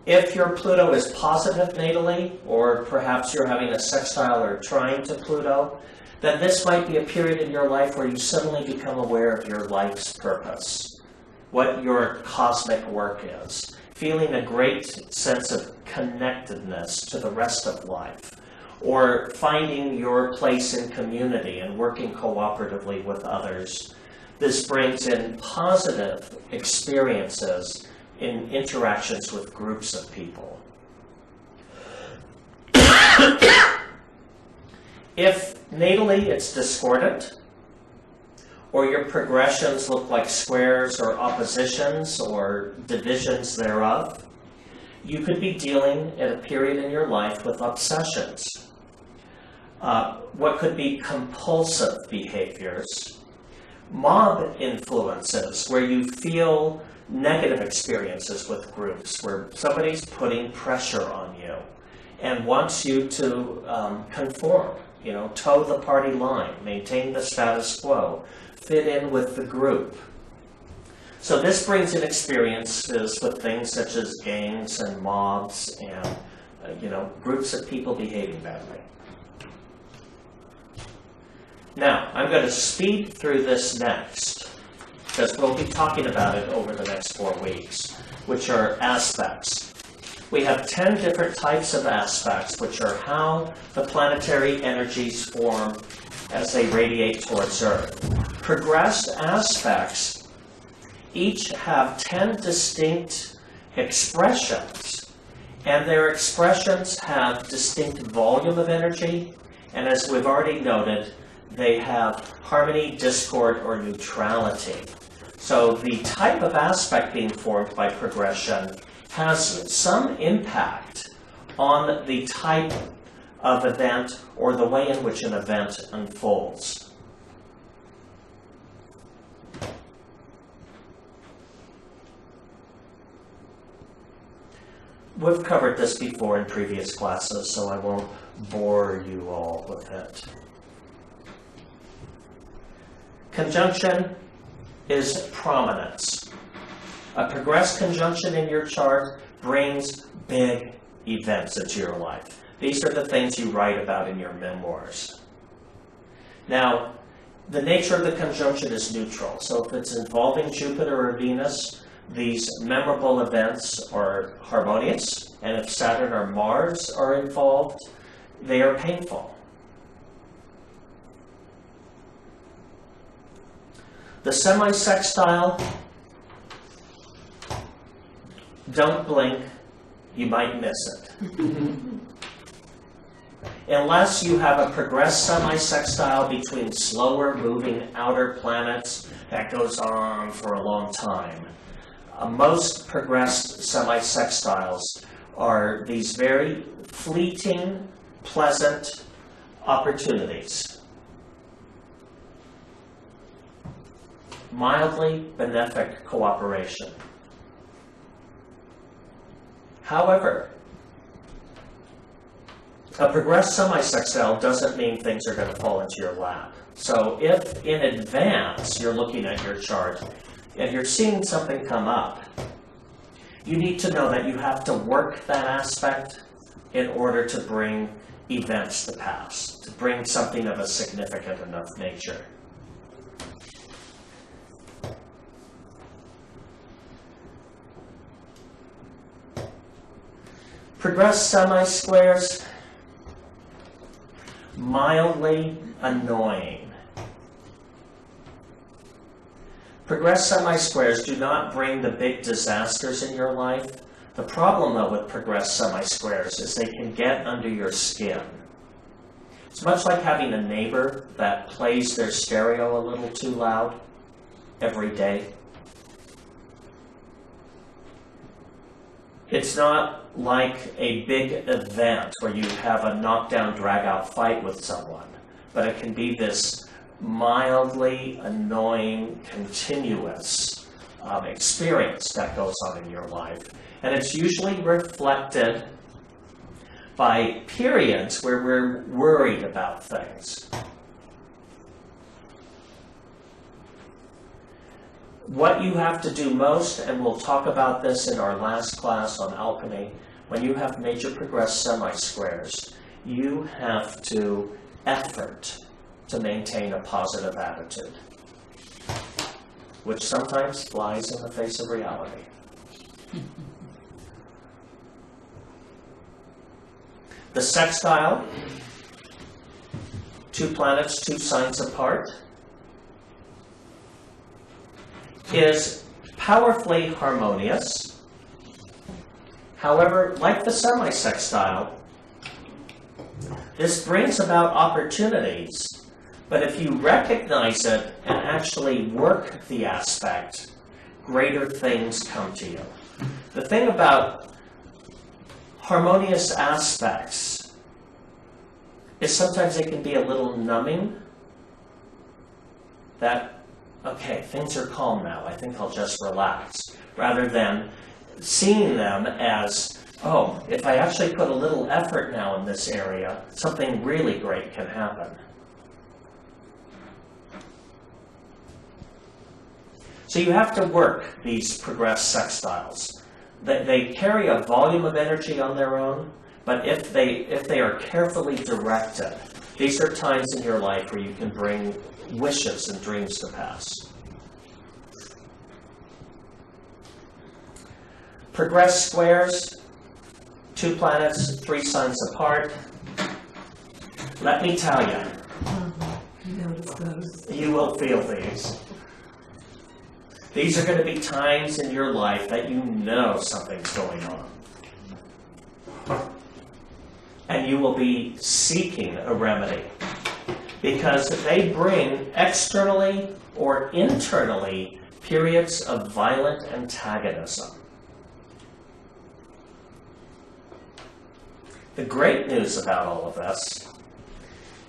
If your Pluto is positive natally, or perhaps you're having a sextile or trine to Pluto, then this might be a period in your life where you suddenly become aware of your life's purpose, what your cosmic work is, feeling a great sense of connectedness to the rest of life, or finding your place in community and working cooperatively with others. This brings in positive experiences in interactions with groups of people. If natally it's discordant, or your progressions look like squares or oppositions or divisions thereof, you could be dealing at a period in your life with obsessions. What could be compulsive behaviors, mob influences, where you feel negative experiences with groups, where somebody's putting pressure on you and wants you to conform, toe the party line, maintain the status quo, fit in with the group. So this brings in experiences with things such as gangs and mobs and, groups of people behaving badly. Now, I'm going to speed through this next, because we'll be talking about it over the next 4 weeks, which are aspects. We have 10 different types of aspects, which are how the planetary energies form as they radiate towards Earth. Progressed aspects each have 10 distinct expressions, and their expressions have distinct volume of energy, and as we've already noted, they have harmony, discord, or neutrality. So the type of aspect being formed by progression has some impact on the type of event or the way in which an event unfolds. We've covered this before in previous classes, so I won't bore you all with it. Conjunction is prominence. A progressed conjunction in your chart brings big events into your life. These are the things you write about in your memoirs. Now, the nature of the conjunction is neutral. So if it's involving Jupiter or Venus, these memorable events are harmonious. And if Saturn or Mars are involved, they are painful. The semi-sextile, don't blink, you might miss it. Unless you have a progressed semi-sextile between slower moving outer planets that goes on for a long time. Most progressed semi-sextiles are these very fleeting, pleasant opportunities. Mildly benefic cooperation. However, a progressed semisextile doesn't mean things are going to fall into your lap. So if in advance you're looking at your chart and you're seeing something come up, you need to know that you have to work that aspect in order to bring events to pass, to bring something of a significant enough nature. Progressed semi-squares, mildly annoying. Progressed semi-squares do not bring the big disasters in your life. The problem, though, with progressed semi-squares is they can get under your skin. It's much like having a neighbor that plays their stereo a little too loud every day. It's not like a big event where you have a knockdown, drag-out fight with someone, but it can be this mildly annoying, continuous experience that goes on in your life. And it's usually reflected by periods where we're worried about things. What you have to do most, and we'll talk about this in our last class on alchemy, when you have major progressed semi-squares, you have to effort to maintain a positive attitude, which sometimes flies in the face of reality. The sextile, 2 planets, 2 signs apart, is powerfully harmonious. However, like the semi-sextile, this brings about opportunities, but if you recognize it and actually work the aspect, greater things come to you. The thing about harmonious aspects is sometimes they can be a little numbing, that okay, things are calm now, I think I'll just relax, rather than seeing them as, oh, if I actually put a little effort now in this area, something really great can happen. So you have to work these progressed sextiles. They carry a volume of energy on their own, but if they are carefully directed, these are times in your life where you can bring wishes and dreams to pass. Progressed squares, 2 planets, 3 signs apart. Let me tell you, you will feel these. These are going to be times in your life that you know something's going on. And you will be seeking a remedy, because they bring externally or internally periods of violent antagonism. The great news about all of this,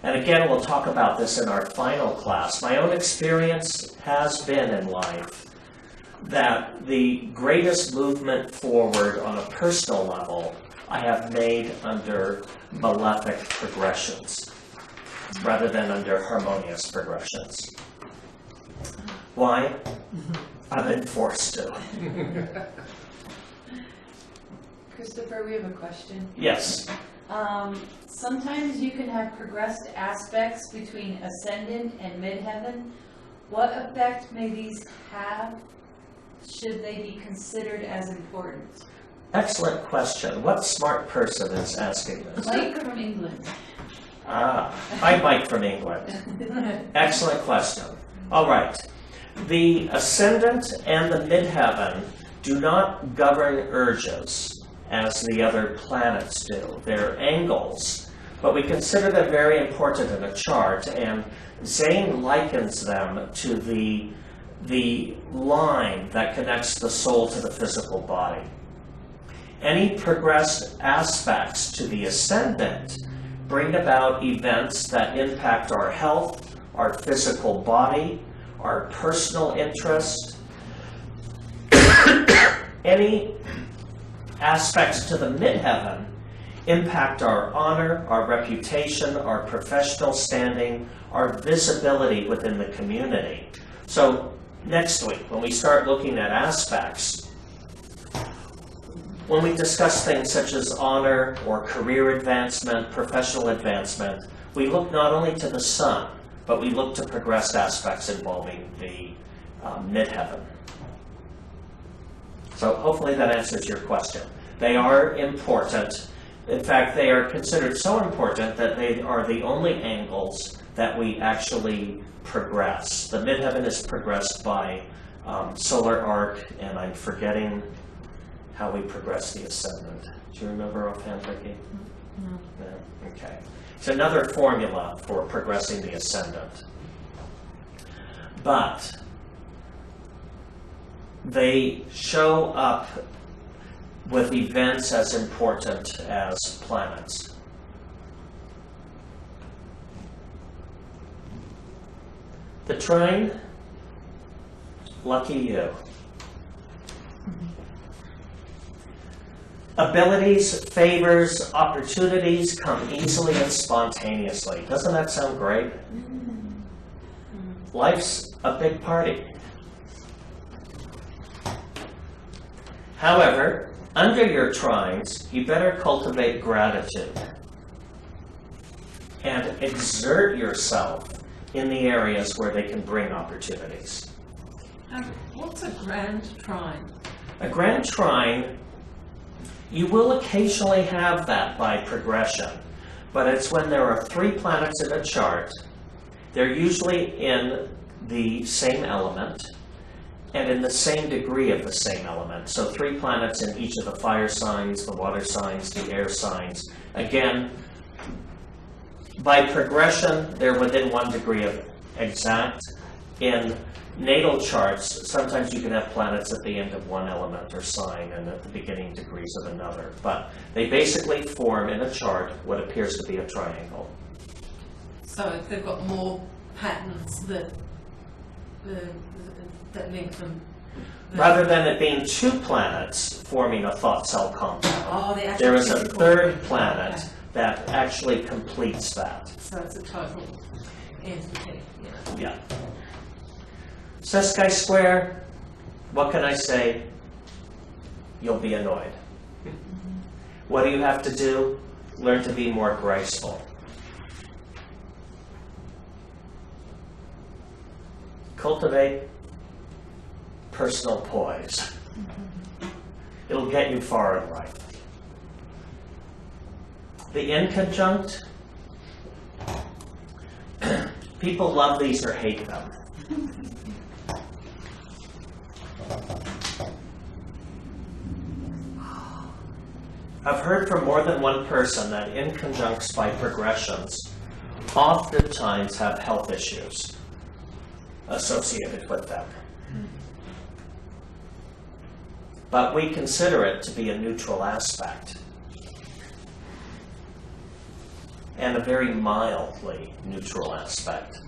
and again we'll talk about this in our final class, my own experience has been in life that the greatest movement forward on a personal level I have made under malefic progressions, rather than under harmonious progressions. Why? I've been forced to. Christopher, we have a question. Yes. Sometimes you can have progressed aspects between ascendant and midheaven. What effect may these have? Should they be considered as important? Excellent question. What smart person is asking this? Mike from England. Hi, Mike from England. Excellent question. All right. The ascendant and the midheaven do not govern urges as the other planets do. They're angles, but we consider them very important in a chart, and Zane likens them to the line that connects the soul to the physical body. Any progressed aspects to the ascendant bring about events that impact our health, our physical body, our personal interest, any aspects to the midheaven impact our honor, our reputation, our professional standing, our visibility within the community. So next week, when we start looking at aspects, when we discuss things such as honor or career advancement, professional advancement, we look not only to the sun, but we look to progressed aspects involving the midheaven. So hopefully that answers your question. They are important. In fact, they are considered so important that they are the only angles that we actually progress. The midheaven is progressed by solar arc, and I'm forgetting how we progress the ascendant. Do you remember offhand, Vicki? No. Okay. It's another formula for progressing the ascendant. But they show up with events as important as planets. The trine, lucky you. Abilities, favors, opportunities come easily and spontaneously. Doesn't that sound great? Life's a big party. However, under your trines, you better cultivate gratitude and exert yourself in the areas where they can bring opportunities. What's a grand trine? A grand trine, you will occasionally have that by progression, but it's when there are 3 planets in a chart. They're usually in the same element and in the same degree of the same element. So 3 planets in each of the fire signs, the water signs, the air signs. Again, by progression, they're within 1 degree of exact. In natal charts, sometimes you can have planets at the end of one element or sign and at the beginning degrees of another. But they basically form in a chart what appears to be a triangle. So if they've got more patterns that link them. Rather than it being 2 planets forming a thought cell compound, there is a 3rd planet that actually completes that. So it's a total entity. Yeah. Seskai square, what can I say? You'll be annoyed. What do you have to do? Learn to be more graceful. Cultivate personal poise. It'll get you far in life. The inconjunct, people love these or hate them. I've heard from more than one person that inconjuncts by progressions oftentimes have health issues associated with them. But we consider it to be a neutral aspect, and a very mildly neutral aspect.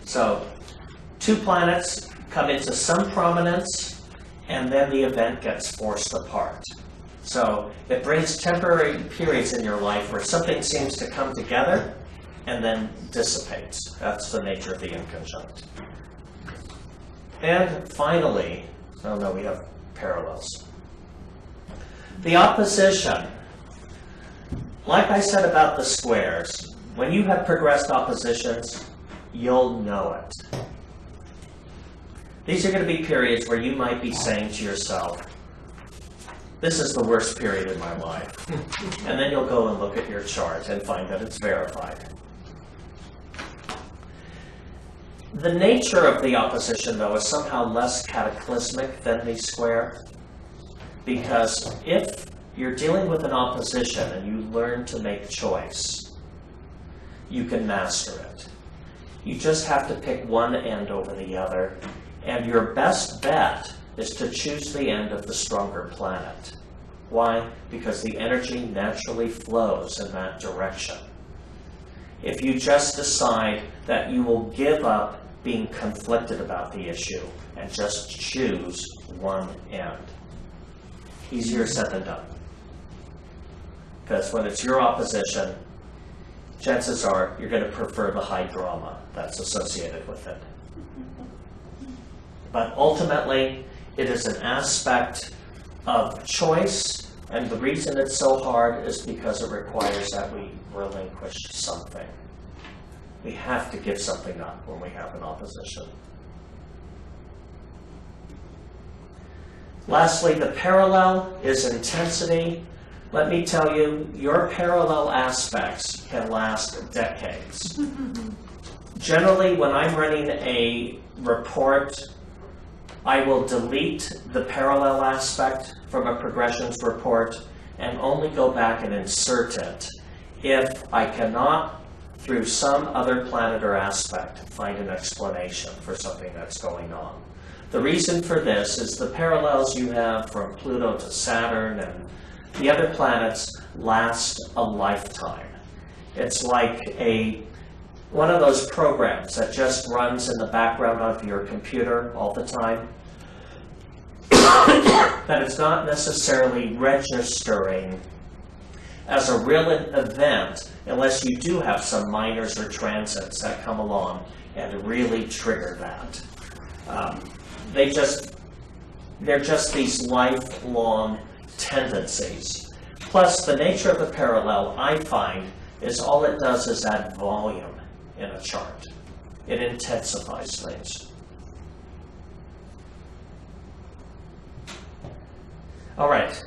So, 2 planets come into some prominence, and then the event gets forced apart. So, it brings temporary periods in your life where something seems to come together and then dissipates. That's the nature of the inconjunct. And finally, oh no, we have parallels. The opposition. Like I said about the squares, when you have progressed oppositions, you'll know it. These are going to be periods where you might be saying to yourself, this is the worst period in my life. And then you'll go and look at your chart and find that it's verified. The nature of the opposition, though, is somehow less cataclysmic than the square, because if you're dealing with an opposition and you learn to make choice, you can master it. You just have to pick one end over the other, and your best bet is to choose the end of the stronger planet. Why? Because the energy naturally flows in that direction. If you just decide that you will give up being conflicted about the issue and just choose one end, easier said than done. Because when it's your opposition, chances are you're going to prefer the high drama that's associated with it. But ultimately, it is an aspect of choice, and the reason it's so hard is because it requires that we relinquish something. We have to give something up when we have an opposition. Lastly, the parallel is intensity. Let me tell you, your parallel aspects can last decades. Generally, when I'm running a report, I will delete the parallel aspect from a progressions report and only go back and insert it if I cannot, through some other planet or aspect, find an explanation for something that's going on. The reason for this is the parallels you have from Pluto to Saturn and the other planets last a lifetime. It's like one of those programs that just runs in the background of your computer all the time, that it's not necessarily registering as a real event unless you do have some minors or transits that come along and really trigger that. They're just these lifelong tendencies. Plus, the nature of the parallel, I find, is all it does is add volume in a chart. It intensifies things. All right.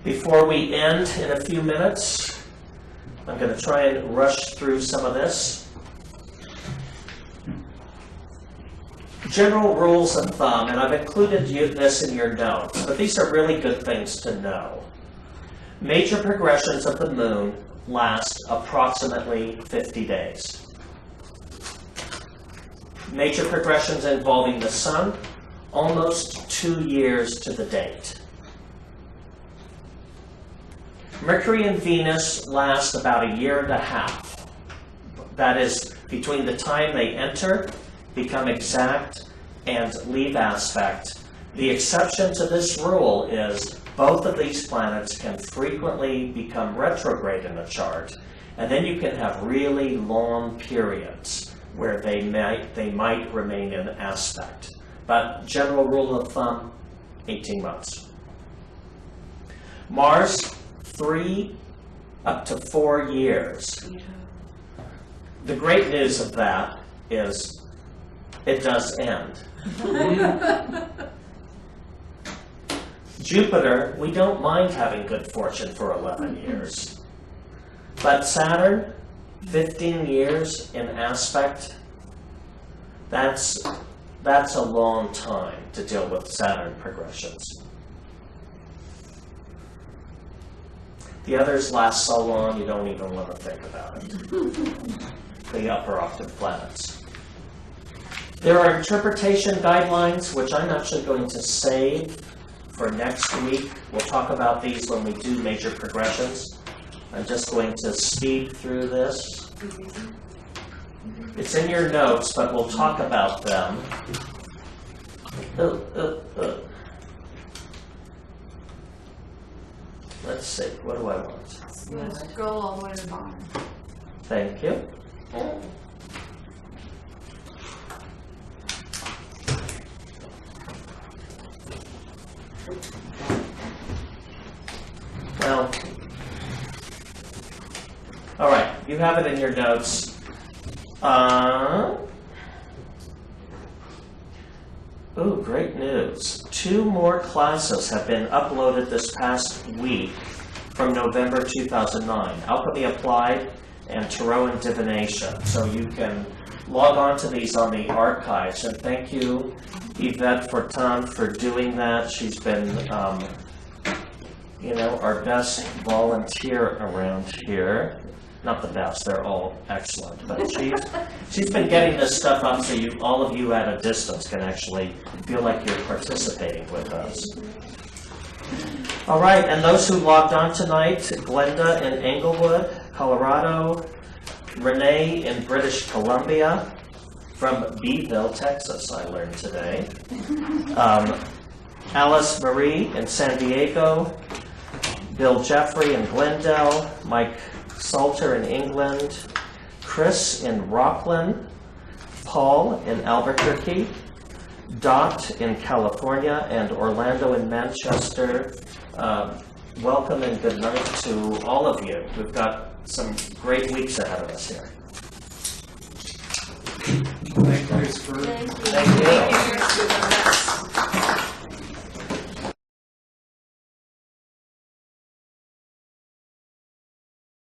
Before we end in a few minutes, I'm going to try and rush through some of this. General rules of thumb, and I've included this in your notes, but these are really good things to know. Major progressions of the moon last approximately 50 days. Major progressions involving the sun, almost 2 years to the date. Mercury and Venus last about 1.5 years. That is, between the time they enter, become exact, and leave aspect. The exception to this rule is both of these planets can frequently become retrograde in a chart, and then you can have really long periods where they might remain in aspect. But general rule of thumb, 18 months. Mars, 3 up to 4 years. The great news of that is it does end. Jupiter, we don't mind having good fortune for 11 years. But Saturn, 15 years in aspect, that's a long time to deal with Saturn progressions. The others last so long you don't even want to think about it. The upper octave planets. There are interpretation guidelines, which I'm actually going to save for next week. We'll talk about these when we do major progressions. I'm just going to speed through this. It's in your notes, but we'll talk about them. Let's see, what do I want? You scroll all the way to the bottom. Thank you. Well, all right, you have it in your notes. Ooh, great news. 2 more classes have been uploaded this past week from November 2009. Alchemy Applied and Tarot and Divination. So you can log on to these on the archives. And thank you, Yvette Fortin, for doing that. She's been, our best volunteer around here. Not the best, they're all excellent, but she's been getting this stuff up so all of you at a distance can actually feel like you're participating with us. All right, and those who logged on tonight, Glenda in Englewood, Colorado, Renee in British Columbia, from Beeville, Texas, I learned today. Alice Marie in San Diego, Bill Jeffrey in Glendale, Mike Salter in England, Chris in Rockland, Paul in Albuquerque, Dot in California, and Orlando in Manchester. Welcome and good night to all of you. We've got some great weeks ahead of us here. Thank you, Christopher. Thank you. Thank you. Thank you.